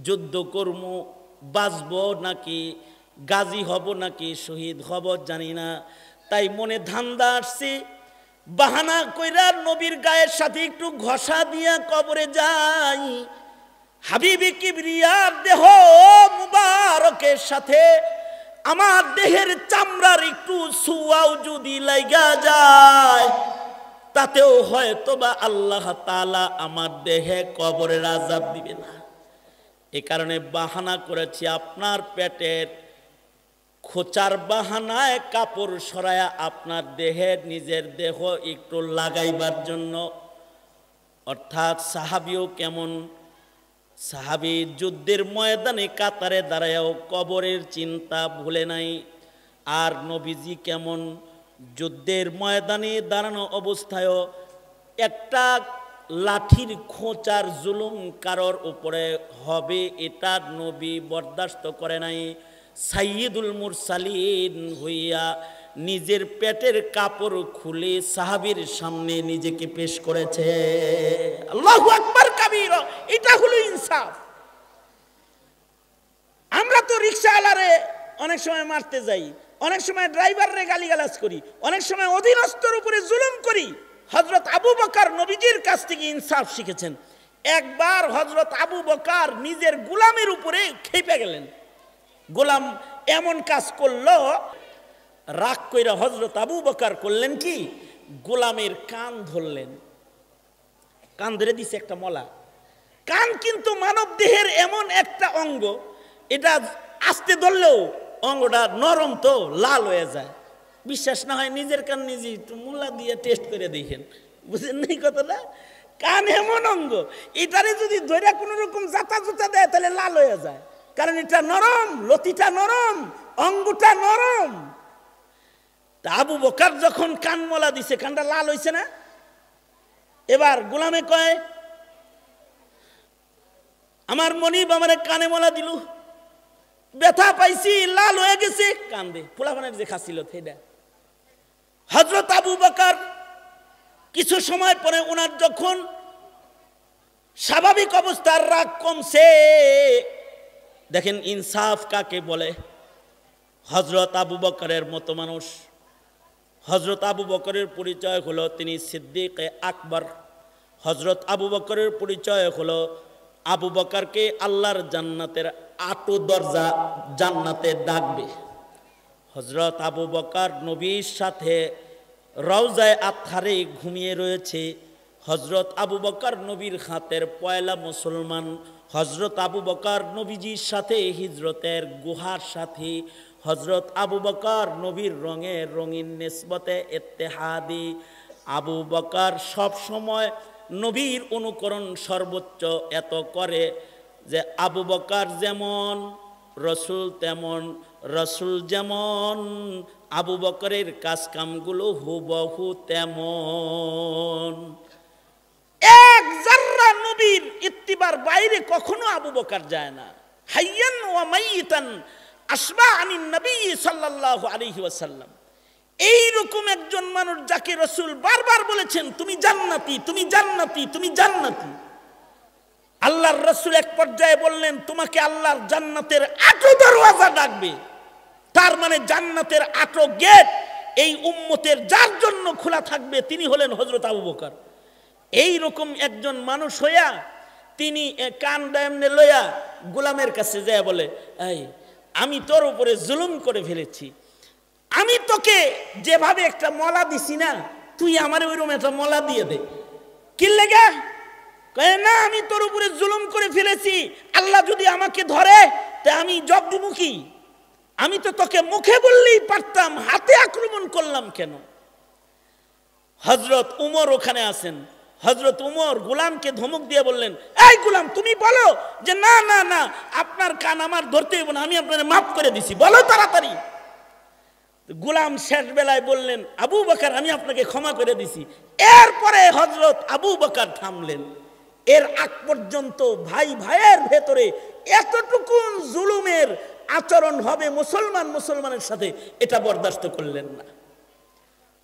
যুদ্ধ কর্ম, বাঁচব নাকি গাজী হব নাকি শহীদ হব জানি না, তাই মনে ধান্দা আসছে, বাহানা কইরা নবীর গায়ের সাথে একটু ঘষা দিয়া কবরে যাই। হাবিবি কিবরিয়ার দেহ মুবারকের সাথে আমার দেহের চামড়ার একটু সুয়াও যদি লাগা যায়, তাতেও হয়তো বা আল্লাহ তাআলা আমার দেহে কবরের আযাব দিবে না। এই কারণে বাহানা করেছি, আপনার পেটের খোঁচার বাহানায় কাপড় সরায়া আপনার দেহে নিজের দেহ একটু লাগাইবার জন্য। অর্থাৎ সাহাবীও কেমন, সাহাবী যুদ্ধের ময়দানে কাতারে দাঁড়ায়ও কবরের চিন্তা ভুলে নাই। আর নবীজি কেমন, যুদ্ধের ময়দানে দাঁড়ানো অবস্থায়ও একটা লাঠির খোঁচার জুলুম কারোর উপরে হবে এটা নবী বরদাস্ত করে নাই। সাইয়্যিদুল মুরসালিন হইয়া নিজের পেটের কাপড় খুলে সাহাবীর সামনে নিজেকে পেশ করেছে। আল্লাহু আকবার কাবীরা, এটা হলো ইনসাফ। আমরা তো রিকশাওয়ালারে অনেক সময় মারতে যাই, অনেক সময় ড্রাইভাররে গালিগালাজ করি, অনেক সময় অধীনস্থর উপরে জুলুম করি। হযরত আবু বকর নবীজির কাছ থেকে ইনসাফ শিখেছেন। একবার হযরত আবু বকর নিজের গোলামের উপরে খেপে গেলেন। গোলাম এমন কাজ করলো, রাগ কইরা হযরত আবু বকর করলেন কি, গোলামের কান ধরলেন। কান ধরে দিছে একটা মলা। কান কিন্তু মানব দেহের এমন একটা অঙ্গ, এটা আস্তে ধরলেও অঙ্গটা নরম, তো লাল হয়ে যায়। বিশ্বাস না হয় নিজের কান নিজে একটু মুলা দিয়ে টেস্ট করে দেখেন, বুঝেন নাই কথাটা? কান এমন অঙ্গ, এটারে যদি ধরে কোনো রকম জাতা জুতা দেয় তাহলে লাল হয়ে যায়, কারণ এটা নরম, লতিটা নরম, অঙ্গটা নরম। তা আবু বকর যখন কান মলা দিছে, কানটা লাল হইছে না? এবার গোলামে কয়, আমার মনিব আমারে কানে মলা দিল, ব্যথা পাইছি, লাল হয়ে গেছে, কান্দে। পোলাপানের যে খাচ্ছিল সেটা। হযরত আবু বকর কিছু সময় পরে ওনার যখন স্বাভাবিক অবস্থার রাগ কমছে, দেখেন ইনসাফ কাকে বলে। হযরত আবু বকরের মতো মানুষ, হযরত আবু বকরের পরিচয় হলো তিনি সিদ্দিকে আকবর। হযরত আবু বকরের পরিচয় হলো আবু বকরকে আল্লাহর জান্নাতের আটো দরজা জান্নাতে ডাকবে। হযরত আবু বকর নবীর সাথে রওজায়ে আতহারে ঘুমিয়ে রয়েছে। হযরত আবু বকর নবীর হাতের পয়লা মুসলমান। হযরত আবু বকর নবীজির সাথে হিজরতের গুহার সাথী। হযরত আবু বকর নবীর রঙে রঙিন নিসবতে ইত্তেহাদি। আবু বকর সব সময় নবীর অনুকরণ সর্বোচ্চ এত করে যে আবু বকর যেমন রসুল তেমন, রসুল যেমন আবু বকরের কাজকামগুলো হুবহু তেমন। এক জাররা নবীর ইত্তিবার বাইরে কখনো আবু বকর যায় না। হাইয়ান ওয়া মাইয়িতান, আসবা আনিন নবী সাল্লাল্লাহু আলাইহি ওয়াসাল্লাম। এইরকম একজন মানুষ যাকে রাসূল বারবার বলেছেন তুমি জান্নাতি, তুমি জান্নাতি, তুমি জান্নাতি। আল্লাহর রাসূল এক পর্যায়ে বললেন তোমাকে আল্লাহর জান্নাতের 8 দরওয়াজা ডাকবে। তার মানে জান্নাতের 8 গেট এই উম্মতের যার জন্য খোলা থাকবে তিনি হলেন হযরত আবু বকর। এই রকম একজন মানুষ হইয়া তিনি কান দামনে লইয়া গোলামের কাছে যায় বলে, এই আমি তোর উপরে জুলুম করে ফেলেছি, আমি তোকে যেভাবে একটা মলা দিছি না তুই আমার ওইরকম একটা মলা দিয়ে দে। কি লেগা? কয় না আমি তোর উপরে জুলুম করে ফেলেছি, আল্লাহ যদি আমাকে ধরে তা আমি জব দিব কি? আমি তো তোকে মুখে বললেই পারতাম, হাতে আক্রমণ করলাম কেন? হযরত উমর ওখানে আছেন। হযরত উমর গোলামকে ধমক দিয়ে বললেন, এই গোলাম তুমি বলো যে না না না আপনার কান আমার ধরতে হইব না, আমি আপনাকে মাফ করে দিছি, বলো তাড়াতাড়ি। গোলাম শেষ বেলায় বললেন, আবু বকর আমি আপনাকে ক্ষমা করে দিছি। এরপরে হযরত আবু বকর থামলেন। এর আগ পর্যন্ত ভাই ভাইয়ের ভেতরে এতটুকু জুলুমের আচরণ হবে মুসলমান মুসলমানের সাথে, এটা বরদাস্ত করলেন না।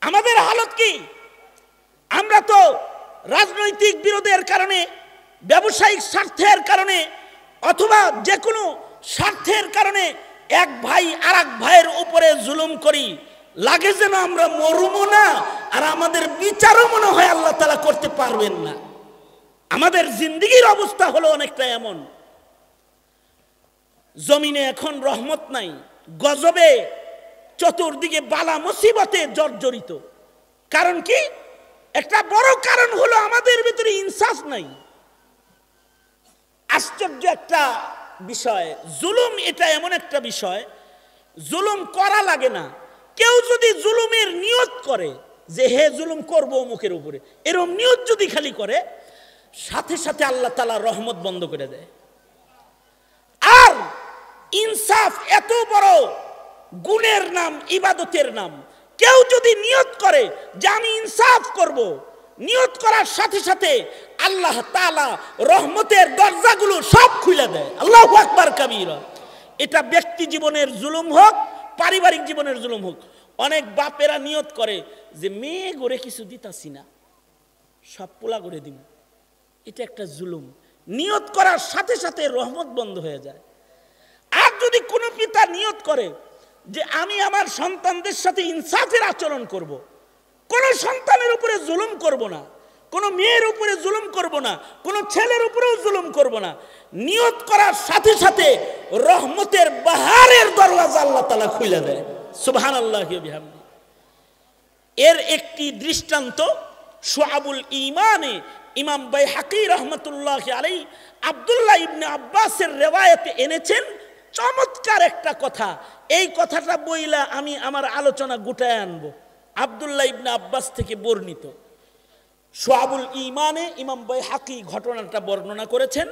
আমাদের হালত কি? আমরা তো রাজনৈতিক বিরোধের কারণে, ব্যবসায়িক স্বার্থের কারণে অথবা যে কোনো স্বার্থের কারণে এক ভাই আর এক ভাইয়ের উপরে জুলুম করি, লাগে যেন আমরা মরুমও না আর আমাদের বিচারও মনে হয় আল্লাহ তাআলা করতে পারবেন না। আমাদের জিন্দেগির অবস্থা হলো অনেকটা এমন। জমিনে এখন রহমত নাই, গজবে চতুর্দিকে বালা মুসিবতে জর্জরিত। কারণ কি? একটা বড় কারণ হলো আমাদের ভিতরে ইনসাফ নাই। আশ্চর্য একটা বিষয়, জুলুম এটা এমন একটা বিষয়, জুলুম করা লাগে না। কেউ যদি জুলুমের নিয়ত করে যে হে জুলুম করবো মুখের উপরে, এরকম নিয়ত যদি খালি করে, সাথে সাথে আল্লাহ তাআলা রহমত বন্ধ করে দেয়। আর ইনসাফ এত বড় গুণের নাম, ইবাদতের নাম। কেউ যদি নিয়ত করে যে আমি ইনসাফ করব, নিয়ত করার সাথে সাথে আল্লাহ তাআলা রহমতের দরজাগুলো সব খুলে দেয়। আল্লাহু আকবার কাবীরা। এটা ব্যক্তি জীবনের জুলুম হোক, পারিবারিক জীবনের জুলুম হোক। অনেক বাপেরা নিয়ত করে যে মেয়ে গড়ে কিছু দিতাছি না, সব পোলা করে দিব, এটা একটা জুলুম। নিয়ত করার সাথে সাথে রহমত বন্ধ হয়ে যায়। আর যদি কোনো পিতা নিয়ত করে যে আমি আমার সন্তানদের সাথে ইনসাফের আচরণ করব, কোনো সন্তানের উপরে জুলুম করব না, কোনো মেয়ের উপরে জুলুম করব না, কোনো ছেলের উপরেও জুলুম করব না, নিয়ত করার সাথে সাথে রহমতের বাহারের দরওয়াজা আল্লাহ তাআলা খুলে দেয়। সুবহানাল্লাহি ওয়া বিহামদিহি। এর একটি দৃষ্টান্ত শুআবুল ঈমানে ইমাম বাইহাকী রাহমাতুল্লাহি আলাইহি আব্দুল্লাহ ইবনে আব্বাসের রিওয়ায়াতে এনেছেন। চমৎকার একটা কথা, এই কথাটা বইলা আমি আমার আলোচনা গুটায় আনবো। আব্দুল্লাহ ইবনে আব্বাস থেকে বর্ণিত শুআবুল ঈমানে ইমাম বাইহাকী ঘটনাটা বর্ণনা করেছেন।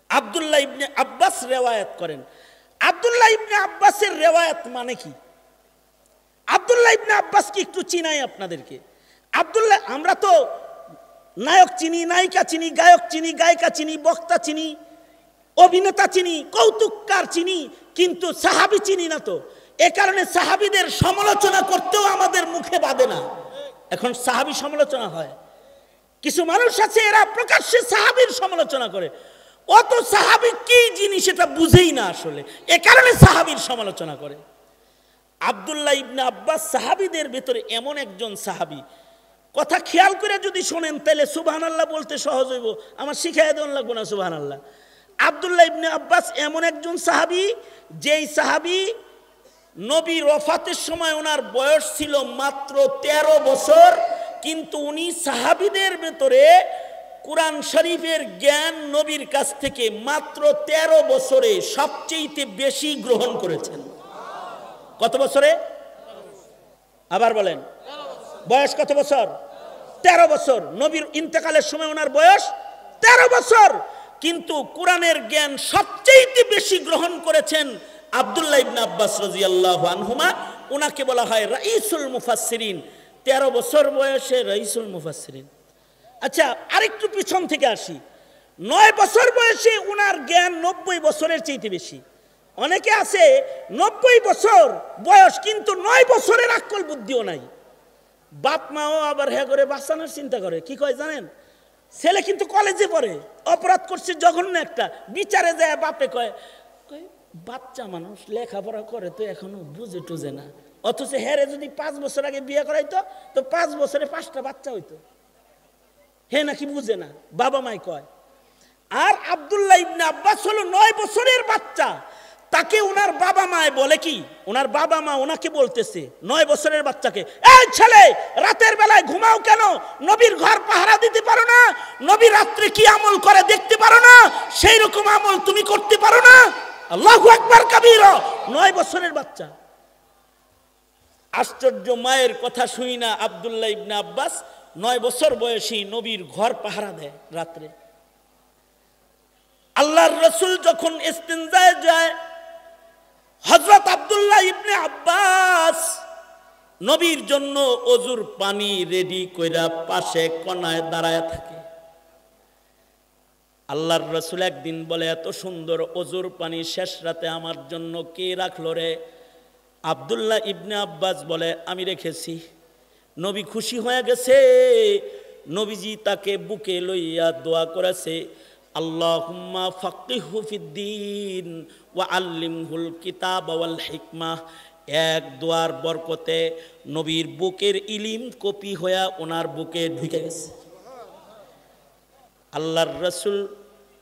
আব্দুল্লাহ ইবনে আব্বাস রিওয়ায়াত করেন। আব্দুল্লাহ ইবনে আব্বাসের রিওয়ায়াত মানে কি? আব্দুল্লাহ ইবনে আব্বাস কি একটু চিনাই আপনাদেরকে। আব্দুল্লাহ, আমরা তো নায়ক চিনি, নায়িকা চিনি, গায়ক চিনি, গায়িকা চিনি, বক্তা চিনি, অভিনেতা চিনি, কৌতুককার চিনি, কিন্তু সাহাবী চিনি না। তো এ কারণে সাহাবীদের সমালোচনা করতেও আমাদের মুখে বাধে না। এখন সাহাবী সমালোচনা হয়, কিছু মানুষ আছে এরা প্রকাশ্যে সাহাবীর সমালোচনা করে, অত সাহাবী কি জিনিস এটা বুঝেই না আসলে, এ কারণে সাহাবীর সমালোচনা করে। আব্দুল্লাহ ইবনে আব্বাস সাহাবীদের ভিতরে এমন একজন সাহাবী, কথা খেয়াল করে যদি শোনেন তাহলে সুবহানাল্লাহ বলতে সহজ হইব, আমার শিখাইয়া দেওয়া লাগবে না সুবহানাল্লাহ। আব্দুল্লাহ ইবনে আব্বাস এমন একজন সাহাবী, যেই সাহাবী নবীর ওফাতের সময় ওনার বয়স ছিল মাত্র 13 বছর, কিন্তু উনি সাহাবীদের ভিতরে কুরআন শরীফের জ্ঞান নবীর কাছ থেকে মাত্র 13 বছরে সবচেয়ে বেশি গ্রহণ করেছেন। কত বছরে? আবার বলেন, বয়স কত বছর? 13 বছর। নবীর ইন্তেকালের সময় ওনার বয়স 13 বছর, কিন্তু কোরআনের জ্ঞান সবচেয়ে বেশি গ্রহণ করেছেন আব্দুল্লাহ ইবনে আব্বাস রাদিয়াল্লাহু আনহুমা। ওনাকে বলা হয় রাইসুল মুফাসসিরিন। 13 বছর বয়সে রাইসুল মুফাসসিরিন। আচ্ছা, আরেকটু পিছন থেকে আসি। 9 বছর বয়সে ওনার জ্ঞান 90 বছরের চেয়ে বেশি, অনেকে আছে 90 বছর বয়স কিন্তু 9 বছরের আকল বুদ্ধিও নাই। বাপ মাও আবার হ্যাঁ করে বাঁচানোর চিন্তা করে। কি কয় জানেন? ছেলে কিন্তু কলেজে পড়ে, অপরাধ করছে জঘন্য একটা, বিচারে যায় বাপে কয় বাচ্চা মানুষ লেখাপড়া করে তো এখনো বুঝে টুঝে না, অথচ হ্যারে যদি 5 বছর আগে বিয়ে করাইতো তো 5 বছরে 5টা বাচ্চা হইতো। হে নাকি বুঝে না, বাবা মাই কয়। আর আব্দুল্লাহ ইবনে আব্বাস হলো 9 বছরের বাচ্চা, তাকে ওনার বাবা মায় বলে কি, ওনার বাবা মা ওনাকে বলতেছে 9 বছরের বাচ্চাকে, এই ছেলে রাতের বেলায় ঘুমাও কেন? নবীর ঘর পাহারা দিতে পারো না? নবী রাত্রে কি আমল করে দেখতে পারো না? সেই রকম আমল তুমি করতে পারো না? আল্লাহু আকবার কাবীরা। 9 বছরের বাচ্চা। আশ্চর্য, মায়ের কথা শুই না আব্দুল্লাহ ইবনে আব্বাস 9 বছর বয়সী নবীর ঘর পাহারা দেয় রাত্রে। আল্লাহর রাসূল যখন ইস্তিনজায় যায়, হযরত আব্দুল্লাহ ইবনে আব্বাস নবীর জন্য ওযুর পানি রেডি কইরা পাশে কোনায় দাঁড়ায় থাকে। আল্লাহর রাসূল একদিন বলে, এত সুন্দর ওযুর পানি শেষ রাতে আমার জন্য কে রাখলো রে? আব্দুল্লাহ ইবনে আব্বাস বলে, আমি রেখেছি। নবী খুশি হয়ে গেছে। নবীজি তাকে বুকে লইয়া দোয়া করেছে, আল্লাহুম্মা ফাক্কিহু ফিদ্দীন ওয়া আল্লিমহুল কিতাব ওয়াল হিকমাহ। এক দোয়ার বরকতে নবীর বুকের ইলিম কপি হয়ে ওনার বুকে ঢুকে গেছে। আল্লাহর রাসূল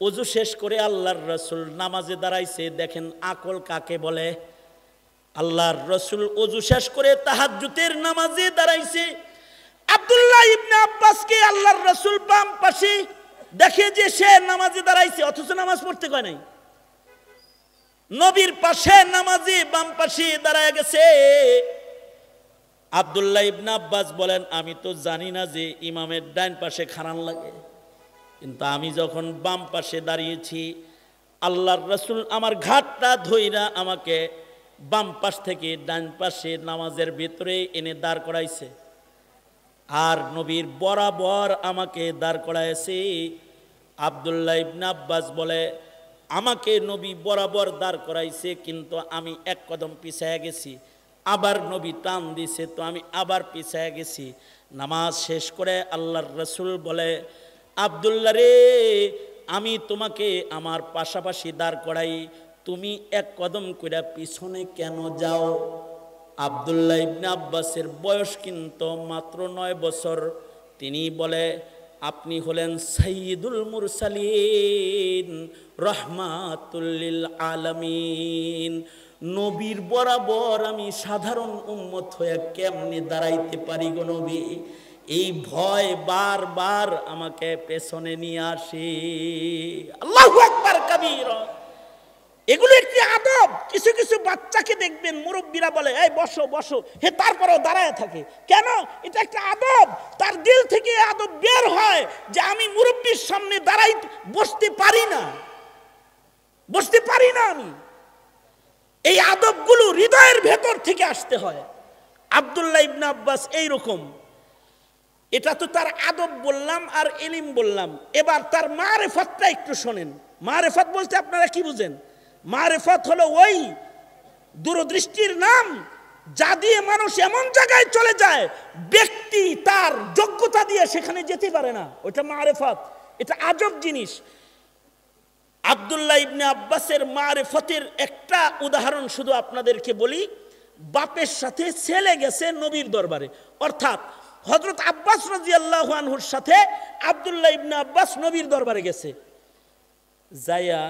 ওযু শেষ করে আল্লাহর রাসূল নামাজে দাঁড়াইছে। দেখেন আকল কাকে বলে। আল্লাহর রাসূল ওযু শেষ করে তাহাজ্জুদের নামাজে দাঁড়াইছে। আব্দুল্লাহ ইবনে আব্বাসকে আল্লাহর রাসূল বাম পাশে দেখে যে সে নামাজে দাঁড়াইছে, অথচ নামাজ পড়তে কয় নাই। নবীর পাশে নামাজি বাম পাশে দাঁড়ায় গেছে। আব্দুল্লাহ ইবনে আব্বাস বলেন, আমি তো জানি না যে ইমামের ডান পাশে খাড়ান লাগে, কিন্তু আমি যখন বাম পাশে দাঁড়িয়েছি আল্লাহর রাসূল আমার ঘাটটা ধইরা আমাকে বাম পাশ থেকে ডান পাশে নামাজের ভিতরে এনে দাঁড় করাইছে, আর নবীর বরাবর আমাকে দাঁড় করাইছে। আব্দুল্লাহ ইবনে আব্বাস বলে, আমাকে নবী বরাবর দাঁড় করাইছে, কিন্তু আমি এক কদম পিছায়া গেছি। আবার নবী টান দিছে তো আমি আবার পিছায়া গেছি। নামাজ শেষ করে আল্লাহর রাসূল বলে, আব্দুল্লাহ রে, আমি তোমাকে আমার পাশাপাশি দাঁড় করাই, তুমি এক কদম করে পিছনে কেন যাও? আব্দুল্লাহ ইবনে আব্বাসের বয়স কিন্তু মাত্র 9 বছর। তিনি বলে, আপনি হলেন সাইয়্যিদুল মুরসালিন রাহমাতুল লিল আলামিন। নবীর বরাবর আমি সাধারণ উম্মত হয়ে কেমনে দাঁড়াইতে পারি গো নবী? এই ভয় বারবার আমাকে পেছনে নিয়ে আসে। আল্লাহু আকবার কাবীরা। এগুলো একটি আদব। কিছু কিছু বাচ্চাকে দেখবেন মুরব্বীরা বলে, এই বসো বসো, হে তারপরেও দাঁড়ায় থাকে কেন? এটা একটা আদব। তার দিল থেকে আদব বের হয় যে আমি মুরব্বীর সামনে দাঁড়াই বসতে পারি না, বসতে পারি না আমি। এই আদবগুলো হৃদয়ের ভেতর থেকে আসতে হয়। আব্দুল্লাহ ইবনে আব্বাস এইরকম। এটা তো তার আদব বললাম আর ইলম বললাম। এবার তার মারেফাতটা একটু শোনেন। মারেফাত বলতে আপনারা কি বুঝেন? মারেফাত হলো ওই দূরদৃষ্টির নাম যা দিয়ে মানুষ এমন জায়গায় চলে যায় ব্যক্তি তার যোগ্যতা দিয়ে সেখানে যেতে পারে না। ওটা মারেফাত। এটা আজব জিনিস। আব্দুল্লাহ ইবনে আব্বাসের মারেফতের একটা উদাহরণ শুধু আপনাদেরকে বলি। বাপের সাথে ছেলে গেছে নবীর দরবারে, অর্থাৎ হযরত আব্বাস রাদিয়াল্লাহু আনহুর সাথে আব্দুল্লাহ ইবনে আব্বাস নবীর দরবারে গেছে। যায়া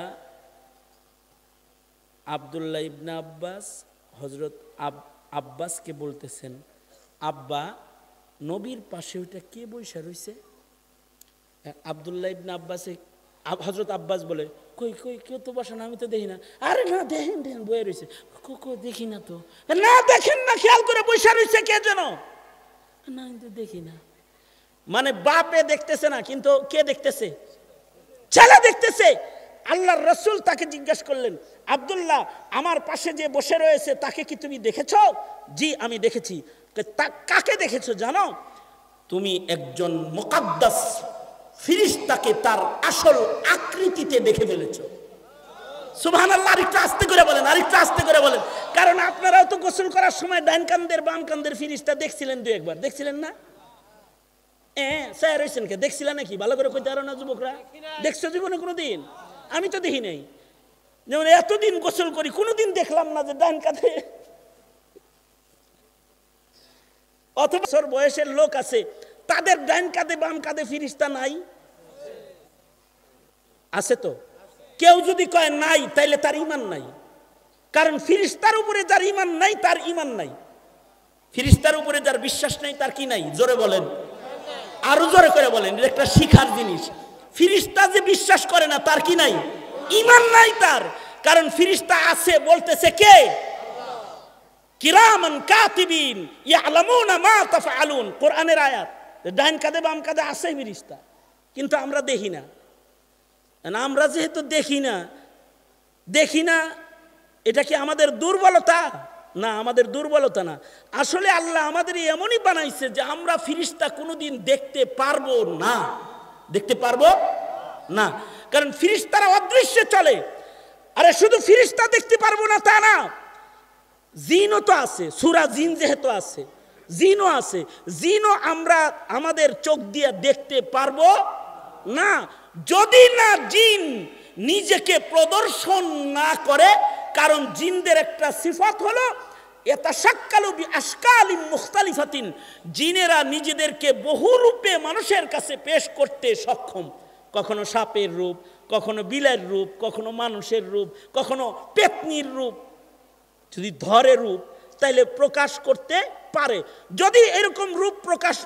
আব্দুল্লাহ ইবনে আব্বাস হযরত আব্বাসকে বলতেছেন, আব্বা, নবীর পাশে ওইটা কে বইসা রইছে? আব্দুল্লাহ ইবনে আব্বাসে হযরত আব্বাস বলে, কই কই কেউ তো বসে না, আমি তো দেখি না। আরে না, দেখেন দেখেন বয়ে রয়েছে। দেখি না তো। না দেখেন না, খেয়াল করে বইসা রয়েছে কে যেন। না আমি তো দেখি না। মানে বাপে দেখতেছে না, কিন্তু কে দেখতেছে? ছেলে দেখতেছে। আল্লাহর রাসূল তাকে জিজ্ঞাসা করলেন, আব্দুল্লাহ, আমার পাশে যে বসে রয়েছে তাকে কি তুমি দেখেছো? জি আমি দেখেছি। কাকে দেখেছো জানো? তুমি একজন মুকাদ্দাস ফেরেশতাকে তার আসল আকৃতিতে দেখে ফেলেছো। সুবহানাল্লাহ। আরেকটু আস্তে করে বলেন, আরেকটু আস্তে করে বলেন। কারণ আপনারাও তো গোসল করার সময় ডান কান্দের বাম কান্দের ফিরিস্তা দেখছিলেন, দুই একবার দেখছিলেন না? স্যার হয়েছেন কে? দেখছিলেন নাকি? ভালো করে কইতে পারো না যুবকরা? দেখছো জীবনে কোনোদিন? আমি তো দেখি নাই। যেমন এতদিন গোসল করি কোনোদিন দেখলাম না যে ডান কাঁধে, অথবা বছর বয়সের লোক আছে তাদের ডান কাঁধে বাম কাঁধে ফিরিস্তা নাই? আছে তো। কেউ যদি কয় নাই তাইলে তার ঈমান নাই। কারণ ফিরিস্তার উপরে যার ঈমান নাই তার ঈমান নাই। ফিরিস্তার উপরে যার বিশ্বাস নাই তার কি নাই? জোরে বলেন, আরো জোরে করে বলেন। এটা একটা শিখার জিনিস। ফিরিস্তা যে বিশ্বাস করে না তার কি নাই? ঈমান নাই তার। কারণ ফিরিস্তা আছে বলতেছে কে? কিরামান কাতিবিন ইয়ালামুনা মা তাফআলুন, কোরআনের আয়াত। ডান কাঁধে বাম কাঁধে আছে ফিরিস্তা, কিন্তু আমরা দেখি না। আমরা যেহেতু দেখি না, এটা কি আমাদের দুর্বলতা? না, আমাদের দুর্বলতা না। আসলে আল্লাহ আমাদের এমনই বানাইছে যে আমরা ফিরিস্তা কোনোদিন দেখতে পারবো না। দেখতে পারবো না, কারণ ফিরিস্তারা অদৃশ্যে চলে। আরে শুধু ফিরিস্তা দেখতে পারবো না তা না, জিনও তো আছে। সূরা জিন যেহেতু আছে, জিনও আছে। জিনও আমরা আমাদের চোখ দিয়ে দেখতে পারবো না, যদি না জিন নিজেকে প্রদর্শন না করে। কারণ জিনদের একটা সিফাত হলো ইয়াতাশাক্কালু বিআশকালিন মুখতালিফাতিন, জিনেরা নিজেদেরকে বহু রূপে মানুষের কাছে পেশ করতে সক্ষম। কখনো সাপের রূপ, কখনো বিলের রূপ, কখনো মানুষের রূপ, কখনো পেতনির রূপ। যদি ধরে রূপ তাইলে প্রকাশ করতে পারে। যদি এরকম রূপ প্রকাশ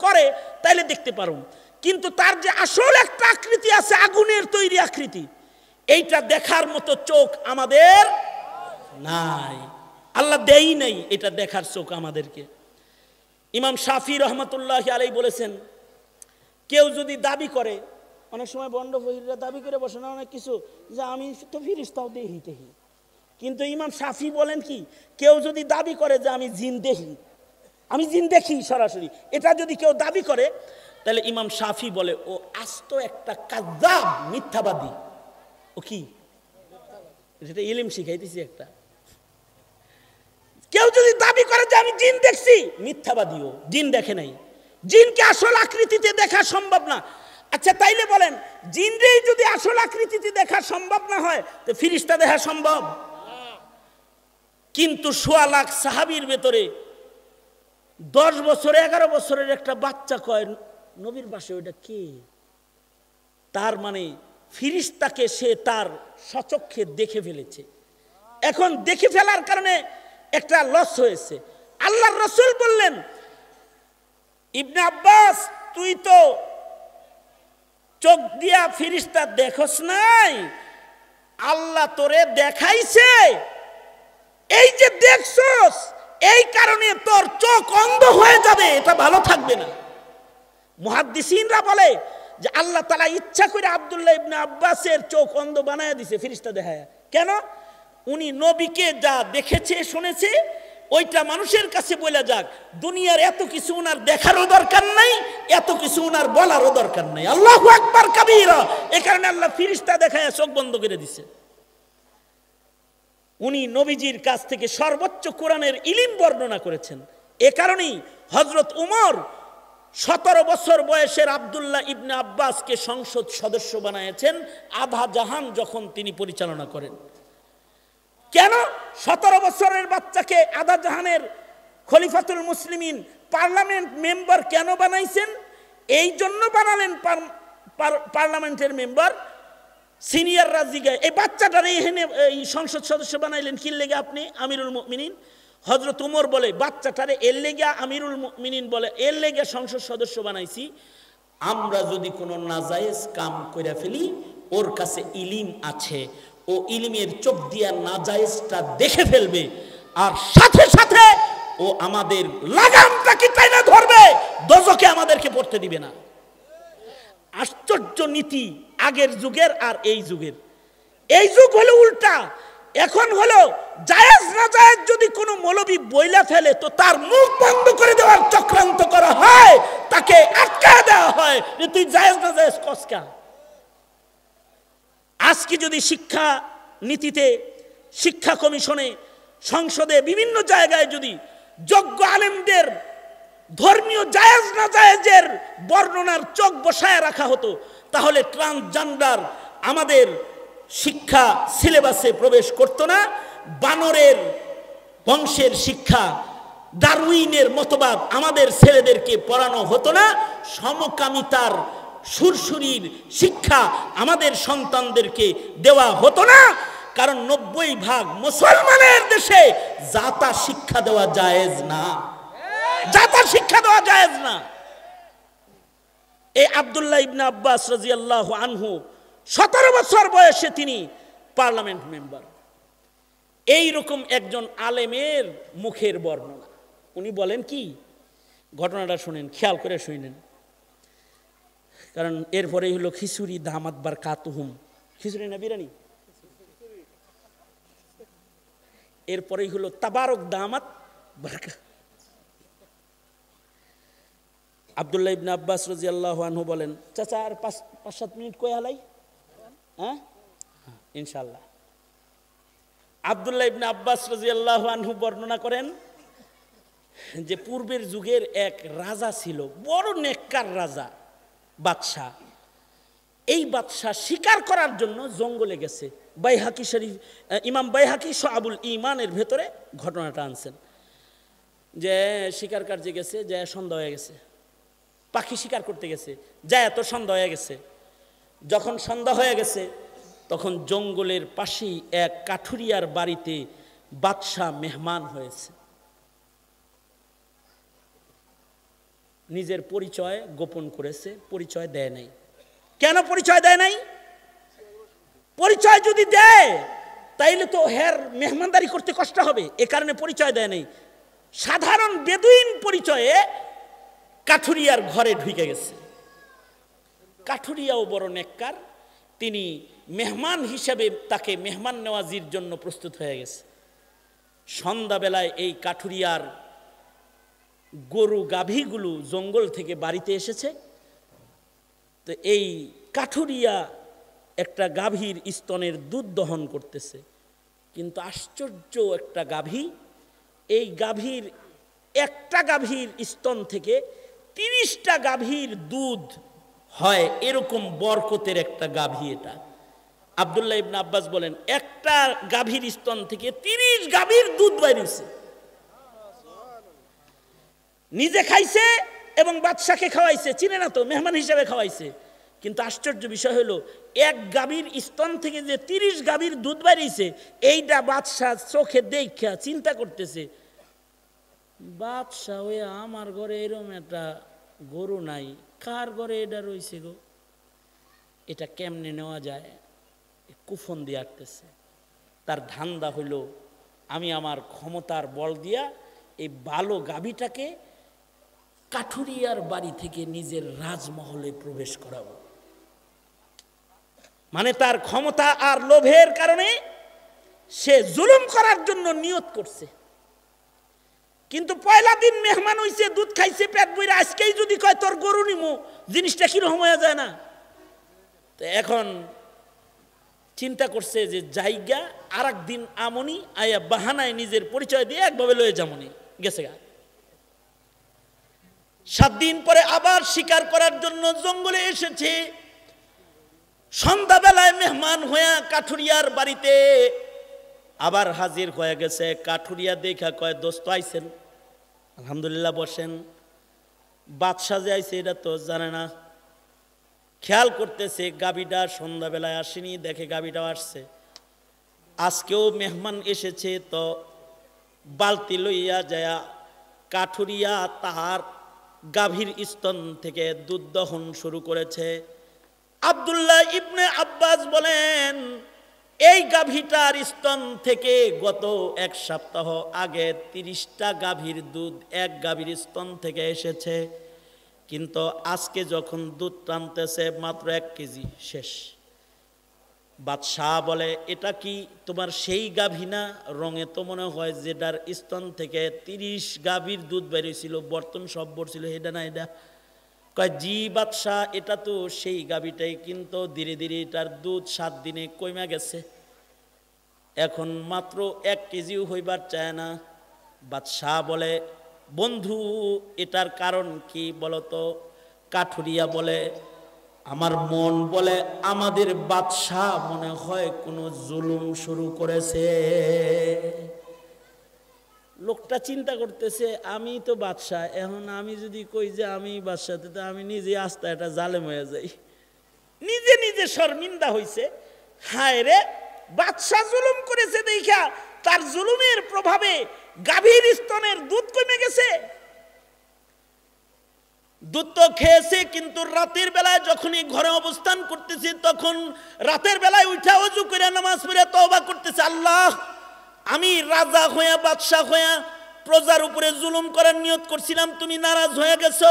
করে তাইলে দেখতে পারুন। কিন্তু তার যে আসল একটা আকৃতি আছে, আগুনের তৈরি আকৃতি, এইটা দেখার মতো চোখ আমাদের নাই। আল্লাহ দেই নাই এটা দেখার চোখ আমাদেরকে। ইমাম শাফি রহমতুল্লাহি আলাইহি বলেছেন, কেউ যদি দাবি করে, অনেক সময় বন্ড ফকিররা দাবি করে বসে না অনেক কিছু, যে আমি তো ফিরিস্তাও দেখি। কিন্তু ইমাম শাফি বলেন কি, কেউ যদি দাবি করে যে আমি জিন দেখি সরাসরি, এটা যদি কেউ দাবি করে, তাহলে ইমাম শাফি বলে ও আস্ত একটা কাযযাব, মিথ্যাবাদী। ও কি? এটা ইলম শিখাইতেছি একটা। কেউ যদি দাবি করে যে আমি জিন দেখছি, মিথ্যাবাদীও। জিন দেখে নাই, জিনকে আসল আকৃতিতে দেখা সম্ভব না। আচ্ছা তাইলে বলেন, জিনরেই যদি আসল আকৃতিতে দেখা সম্ভব না হয়, তো ফিরিস্তা দেখা সম্ভব? কিন্তু ১৬ লাখ সাহাবীর ভেতরে 10 বছর 11 বছরের একটা বাচ্চা কয় নবীর পাশে ওটা কে? তার মানে ফিরিস্তাকে সে তার স্বচক্ষে দেখে ফেলেছে। এখন দেখে ফেলার কারণে একটা লস হয়েছে। আল্লাহর রাসূল বললেন, ইবনে আব্বাস তুই তো চোখ দিয়া ফিরিস্তা দেখোস নাই, আল্লাহ তোরে দেখাইছে। এই যে দেখছস, এই কারণে তোর চোখ অন্ধ হয়ে যাবে, এটা ভালো থাকবে না। মুহাদ্দিসিনরা বলে যে আল্লাহ তাআলা ইচ্ছা করে আব্দুল্লাহ ইবনে আব্বাসের চোখ অন্ধ বানায় দিছে ফিরিস্তা দেখায়। কেন? উনি নবীকে যা দেখেছে শুনেছে ওইটা মানুষের কাছে বলে যাক। দুনিয়ার এত কিছু উনার দেখারও দরকার নাই, এত কিছু উনার বলারও দরকার নাই। আল্লাহু আকবার কাবীরা। এই কারণে আল্লাহ ফিরিস্তা দেখায় চোখ বন্ধ করে দিছে। উনি নবীজির কাছ থেকে সর্বোচ্চ কোরআনের ইলম বর্ণনা করেছেন। এ কারণেই হযরত উমর 17 বছর বয়সের আব্দুল্লাহ ইবনে আব্বাসকে সংসদ সদস্য বানিয়েছেন আধা জাহান যখন তিনি পরিচালনা করেন। কেন 17 বছরের বাচ্চাকে আধা জাহানের খলিফাতুল মুসলিমিন পার্লামেন্ট মেম্বার কেন বানাইছেন? এই জন্য বানালেন পার্লামেন্টের মেম্বার। সিনিয়ররা জিগায় এই বাচ্চাটার এই সংসদ সদস্য বানাইলেন কি লেগে আপনি আমিরুল মুমিনিন? হযরত উমর বলে বাচ্চাটারে এর লেগে আমিরুল মুমিনিন বলে এর লেগে সংসদ সদস্য বানাইছি, আমরা যদি কোনো নাজায়েজ কাম কইরা ফেলি ওর কাছে ইলম আছে, ও ইলমের চোখ দিয়া নাজায়েজটা দেখে ফেলবে, আর সাথে সাথে ও আমাদের লাগামটাকে টাইনা ধরবে, দোজখে আমাদেরকে পড়তে দিবে না। আশ্চর্য নীতি আগের যুগের আর এই যুগের। এই যুগ হলো উল্টা। এখন হলো জায়েজ না জায়েজ যদি কোনো মৌলবী বইলা ফেলে তো তার মুখ বন্ধ করে দেওয়ার চক্রান্ত করা হয়, তাকে আটকা দেওয়া হয় যে তুই জায়েজ না জায়েজ কসকা। আজকে যদি শিক্ষা নীতিতে, শিক্ষা কমিশনে, সংসদে, বিভিন্ন জায়গায় যদি যোগ্য আলেমদের ধর্মীয় জায়েজ না জায়েজের বর্ণনার চোখ বসায় রাখা হতো, তাহলে ট্রান্সজেন্ডার আমাদের শিক্ষা সিলেবাসে প্রবেশ করত না। বানরের বংশের শিক্ষা, ডারউইনের মতবাদ আমাদের ছেলেদেরকে পড়ানো হতো না। সমকামিতার সুরসুরির শিক্ষা আমাদের সন্তানদেরকে দেওয়া হতো না। কারণ 90% মুসলমানের দেশে জাতা শিক্ষা দেওয়া জায়েজ না, জাতা শিক্ষা দেওয়া জায়েজ না। এই আব্দুল্লাহ ইবনে আব্বাস রাদিয়াল্লাহু আনহু 17 বছর বয়সে তিনি পার্লামেন্ট মেম্বার। এই রকম একজন আলেমের মুখের বর্ণনা। উনি বলেন কি, ঘটনাটা শুনেন, খেয়াল করে শুনেন, কারণ এরপরেই হলো খিচুড়ি দামাত বারকাতুহুম। খিচুড়ি না বিরিয়ানি? এরপরেই হলো তাবারক দামাত বারকাত। আব্দুল্লাহ ইবনে আব্বাস রাদিয়াল্লাহু আনহু বলেন, চাচা আর 5-7 মিনিট কই হালাই? হ্যাঁ, ইনশাআল্লাহ। আব্দুল্লাহ ইবনে আব্বাস রাদিয়াল্লাহু আনহু বর্ণনা করেন যে পূর্বের যুগের এক রাজা ছিল, বড় নেককার রাজা, বাদশাহ। এই বাদশাহ শিকার করার জন্য জঙ্গলে গেছে। বাইহাকি শরীফ, ইমাম বাইহাকি শুআবুল ঈমানের ভেতরে ঘটনাটা আনছেন যে শিকার কার্যে গেছে, যে সন্ধ্যা হয়ে গেছে, পাখি শিকার করতে গেছে, যায় এত সন্ধ্যা হয়ে গেছে। যখন সন্ধ্যা হয়ে গেছে তখন জঙ্গলের পাশেই এক কাঠুরিয়ার বাড়িতে বাদশাহ মেহমান হয়েছে। নিজের পরিচয় গোপন করেছে, পরিচয় দেয় নাই। কেন পরিচয় দেয় নাই? পরিচয় যদি দেয় তাইলে তো হের মেহমানদারি করতে কষ্ট হবে, এ কারণে পরিচয় দেয় নাই। সাধারণ বেদুইন পরিচয়ে কাঠুরিয়ার ঘরে ঢুকে গেছে। কাঠুরিয়াও বড় নেককার, তিনি মেহমান হিসেবে তাকে মেহমান নেওয়াজির জন্য প্রস্তুত হয়ে গেছে। সন্ধ্যাবেলায় এই কাঠুরিয়ার গরু গাভীগুলো জঙ্গল থেকে বাড়িতে এসেছে। তো এই কাঠুরিয়া একটা গাভীর স্তনের দুধ দহন করতেছে, কিন্তু আশ্চর্য একটা গাভী, এই গাভীর একটা গাভীর স্তন থেকে 30টা গাভীর দুধ হয়, এরকম বরকতের একটা গাভী এটা। আব্দুল্লাহ ইবনে আব্বাস বলেন, একটা গাভীর স্তন থেকে 30 গাভীর দুধ বাইরেছে। নিজে খাইছে এবং বাদশাকে খাওয়াইছে, চিনে না তো, মেহমান হিসেবে খাওয়াইছে। কিন্তু আশ্চর্য বিষয় হলো, এক গাভীর স্তন থেকে যে 30 গাভীর দুধ বাইরেছে, এইটা বাদশাহ চোখে দেখা চিন্তা করতেছে, বাদশাহ ওই আমার ঘরে এরকম একটা গরু নাই, কার ঘরে এটা রয়েছে গো, এটা কেমনে নেওয়া যায়? কুফন দিয়ে আটতেছে। তার ধান্দা হইল, আমি আমার ক্ষমতার বল দিয়া এই ভালো গাভীটাকে কাঠুরিয়ার বাড়ি থেকে নিজের রাজমহলে প্রবেশ করাবো। মানে তার ক্ষমতা আর লোভের কারণে সে জুলুম করার জন্য নিয়ত করছে। কিন্তু পয়লা দিন মেহমান হইছে, দুধ খাইছে পেট বইরা, আজকেই যদি কয় তোর গরু নিমু, জিনিসটা কিরকম হয়ে যায় না? তো এখন চিন্তা করছে যে জায়গা আর একদিন আমনি আয়া বাহানায় নিজের পরিচয় দিয়ে একভাবে লয়ে যামনি, গেছে গা। 7 দিন পরে আবার শিকার করার জন্য জঙ্গলে এসেছে। সন্ধ্যাবেলায় মেহমান হয়ে কাঠুরিয়ার বাড়িতে আবার হাজির হয়ে গেছে। কাঠুরিয়া দেখা কয়, দোস্ত আইছেন? আলহামদুলিল্লাহ, বসেন। বাদশাহ যে আইছে এটা তো জানে না। খেয়াল করতেছে গাভীটা সন্ধ্যাবেলায় আসেনি, দেখে গাভীটাও আসছে। আজকেও মেহমান এসেছে, তো বালতি লইয়া যায় কাঠুরিয়া তাহার গাভীর স্তন থেকে দুধ দহন শুরু করেছে। আব্দুল্লাহ ইবনে আব্বাস বলেন, এই গাভীটার স্তন থেকে গত 1 সপ্তাহ আগে 30টা গাভীর দুধ এক গাভীর স্তন থেকে এসেছে, কিন্তু আজকে যখন দুধ টানতেছে মাত্র 1 কেজি শেষ। বাদশাহ বলে, এটা কি তোমার সেই গাভী না? রঙে তো মনে হয় যেটার স্তন থেকে 30 গাভীর দুধ বেরিয়েছিল, বর্তন সব ভরছিল, এটা না? এটা কয়, জি বাদশাহ, এটা তো সেই গাভীটাই, কিন্তু ধীরে ধীরে এটার দুধ 7 দিনে কমে গেছে। এখন মাত্র 1 কেজিও হইবার চায় না। বাদশাহ বলে, বন্ধু এটার কারণ কি বলতো? কাঠুরিয়া বলে, আমার মন বলে আমাদের বাদশাহ মনে হয় কোনো জুলুম শুরু করেছে। লোকটা চিন্তা করতেছে, আমি তো বাদশাহ, এখন আমি যদি কই যে আমি বাদশাহ, তো আমি নিজে আস্তে একটা জালেম হয়ে যাই। নিজে নিজে শর্মিন্দা হইছে। হায় রে, বাদশাহ জুলুম করেছে দেখা তার জুলুমের প্রভাবে গাভীর স্তনের দুধ কমে গেছে। দুধ তো খেয়েছে, কিন্তু রাতের বেলায় যখনই ঘরে অবস্থান করতেছে, তখন রাতের বেলায় উঠা ওযু করে নামাজ পড়ে তওবা করতেছে, আল্লাহ আমি রাজা হইয়া বাদশাহ হইয়া প্রজার উপরে জুলুম করার নিয়ত করছিলাম, তুমি নারাজ হয়ে গেছো,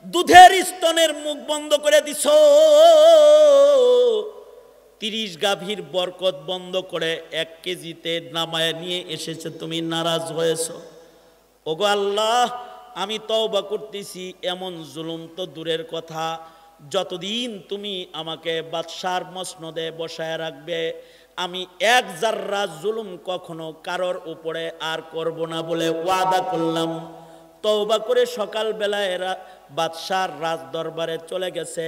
দুধের স্তনের মুখ বন্ধ করে দিছো, 30 গাভীর বরকত বন্ধ করে 1 কেজিতে নামায় নিয়ে এসেছে, তুমি নারাজ হয়েছো। ওগো আল্লাহ, আমি তওবা করতেছি, এমন জুলুম তো দূরের কথা, যতদিন তুমি আমাকে বাদশার মসনদে বসায় রাখবে আমি 1 জাররা জুলুম কখনো কারোর উপরে আর করব না বলে ওয়াদা করলাম। তওবা করে সকাল বেলায় বাদশার রাজ দরবারে চলে গেছে।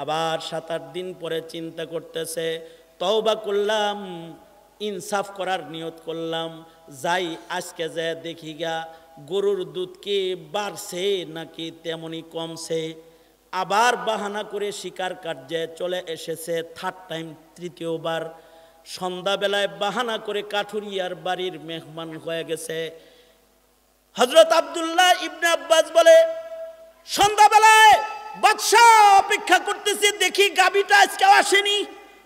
আবার 7-8 দিন পরে চিন্তা করতেছে, তওবা করলাম, ইনসাফ করার নিয়ত করলাম, যাই আজকে যে দেখি গা গরুর দুধ কি বাড়ছে নাকি তেমনি কমছে। আবার বাহানা করে শিকার কার্যে চলে এসেছে, 3rd টাইম, 3য়বার। সন্ধ্যাবেলায় বাহানা করে কাঠুরিয়ার বাড়ির মেহমান হয়ে গেছে। হযরত আব্দুল্লাহ ইবনে আব্বাস বলে, সন্ধ্যাবেলায় বাদশাহ অপেক্ষা করতেছে, দেখি গাভীটা আজকে আসেনি,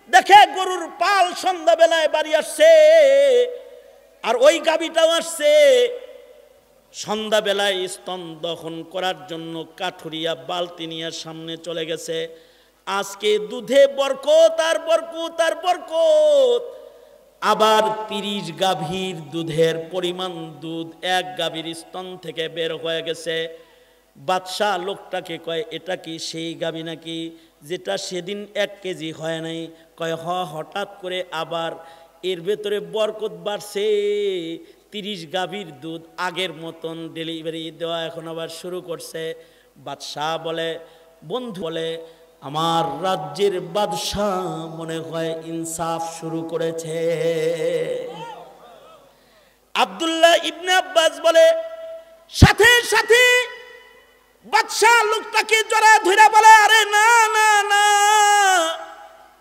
দেখে গরুর পাল সন্ধ্যাবেলায় বাড়ি আসছে, আর ওই গাভীটাও আসছে। সন্ধ্যাবেলায় স্তন দহন করার জন্য কাঠুরিয়া বালতি নিয়ে সামনে চলে গেছে। আজকে দুধে বরকত আর বরকত আর বরকত। আবার 30 গাভীর দুধের পরিমাণ দুধ 1 গাভীর স্তন থেকে বের হয়ে গেছে। বাদশাহ লোকটাকে কয়, এটা কি সেই গাভী নাকি যেটা সেদিন 1 কেজি হয় নাই? কয় হঠাৎ করে আবার এর ভেতরে বরকত বাড়ছে, 30 গাভীর দুধ আগের মতন ডেলিভারি দেওয়া এখন আবার শুরু করছে। বাদশাহ বলে, বন্ধু বলে, আমার রাজ্যের বাদশাহ মনে হয় ইনসাফ শুরু করেছে। আব্দুল্লাহ ইবনে আব্বাস বলে, সাথে সাথে বাদশাহ লোকটাকে জড়া ধরে বলে, আরে না না না,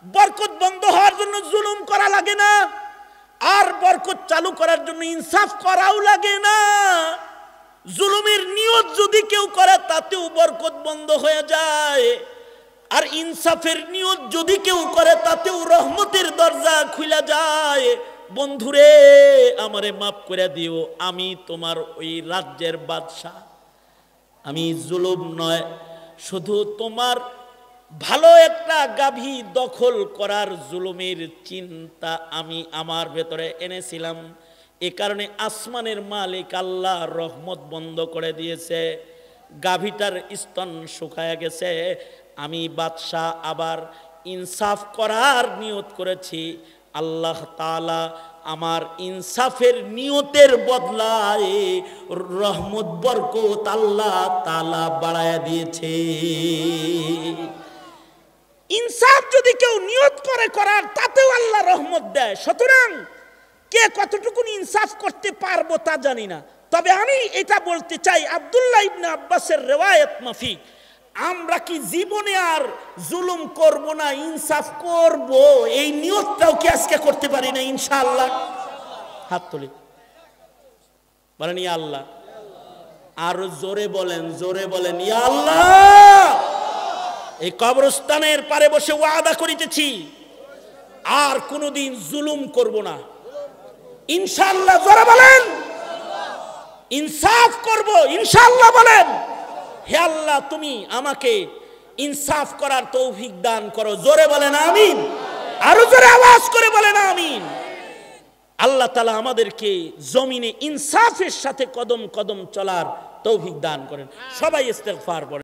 বরকত বন্ধ হওয়ার জন্য জুলুম করা লাগে না, আর বরকত চালু করার জন্য ইনসাফ করাও লাগে না। জুলুমের নিয়ত যদি কেউ করে তাতেও বরকত বন্ধ হয়ে যায়, আর ইনসাফের নিয়ত যদি কেউ করে তাতেও রহমতের দরজা খুলে যায়। বন্ধুরে, আমারে মাফ করে দিও, আমি তোমার ওই রাজ্যের বাদশাহ, আমি জুলুম নয়, শুধু তোমার ভালো একটা গাভী দখল করার জুলুমের চিন্তা আমি আমার ভেতরে এনেছিলাম। এ কারণে আসমানের মালিক আল্লাহ রহমত বন্ধ করে দিয়েছে, গাভীটার স্তন শুকায় গেছে। আমি বাদশাহ আবার ইনসাফ করার নিয়ত করেছি, আল্লাহ তাআলা আমার ইনসাফের নিয়তের বদলায় রহমত বরকত আল্লাহ তাআলা বাড়ায়া দিয়েছে। ইনসাফ যদি কেউ নিয়ত করে করার, তাতেও আল্লাহ রহমত দেয়। সুতরাং কে কতটুকু ইনসাফ করতে পারবো তা জানি না, তবে আমি এটা বলতে চাই, আব্দুল্লাহ ইবনে আব্বাসের রিওয়ায়াত মাফিক আমরা কি জীবনে আর জুলুম করব না, ইনসাফ করব, এই নিয়তটাও কি আজকে করতে পারি না? ইনশাআল্লাহ। হাত তুলি, বলেন ইয়া আল্লাহ। আর জোরে বলেন, জোরে বলেন ইয়া আল্লাহ। এই কবরস্থানের পারে বসে ওয়াদা করিতেছি, আর কোনোদিন জুলুম করব না, ইনশাআল্লাহ। জোরে বলেন, ইনসাফ করব ইনশাআল্লাহ। বলেন, হে আল্লাহ, তুমি আমাকে ইনসাফ করার তৌফিক দান করো। জোরে বলেন আমিন, আরো জোরে আওয়াজ করে বলেন আমিন। আল্লাহ তাআলা আমাদেরকে জমিনে ইনসাফের সাথে কদম কদম চলার তৌফিক দান করেন। সবাই ইস্তেগফার পড়েন।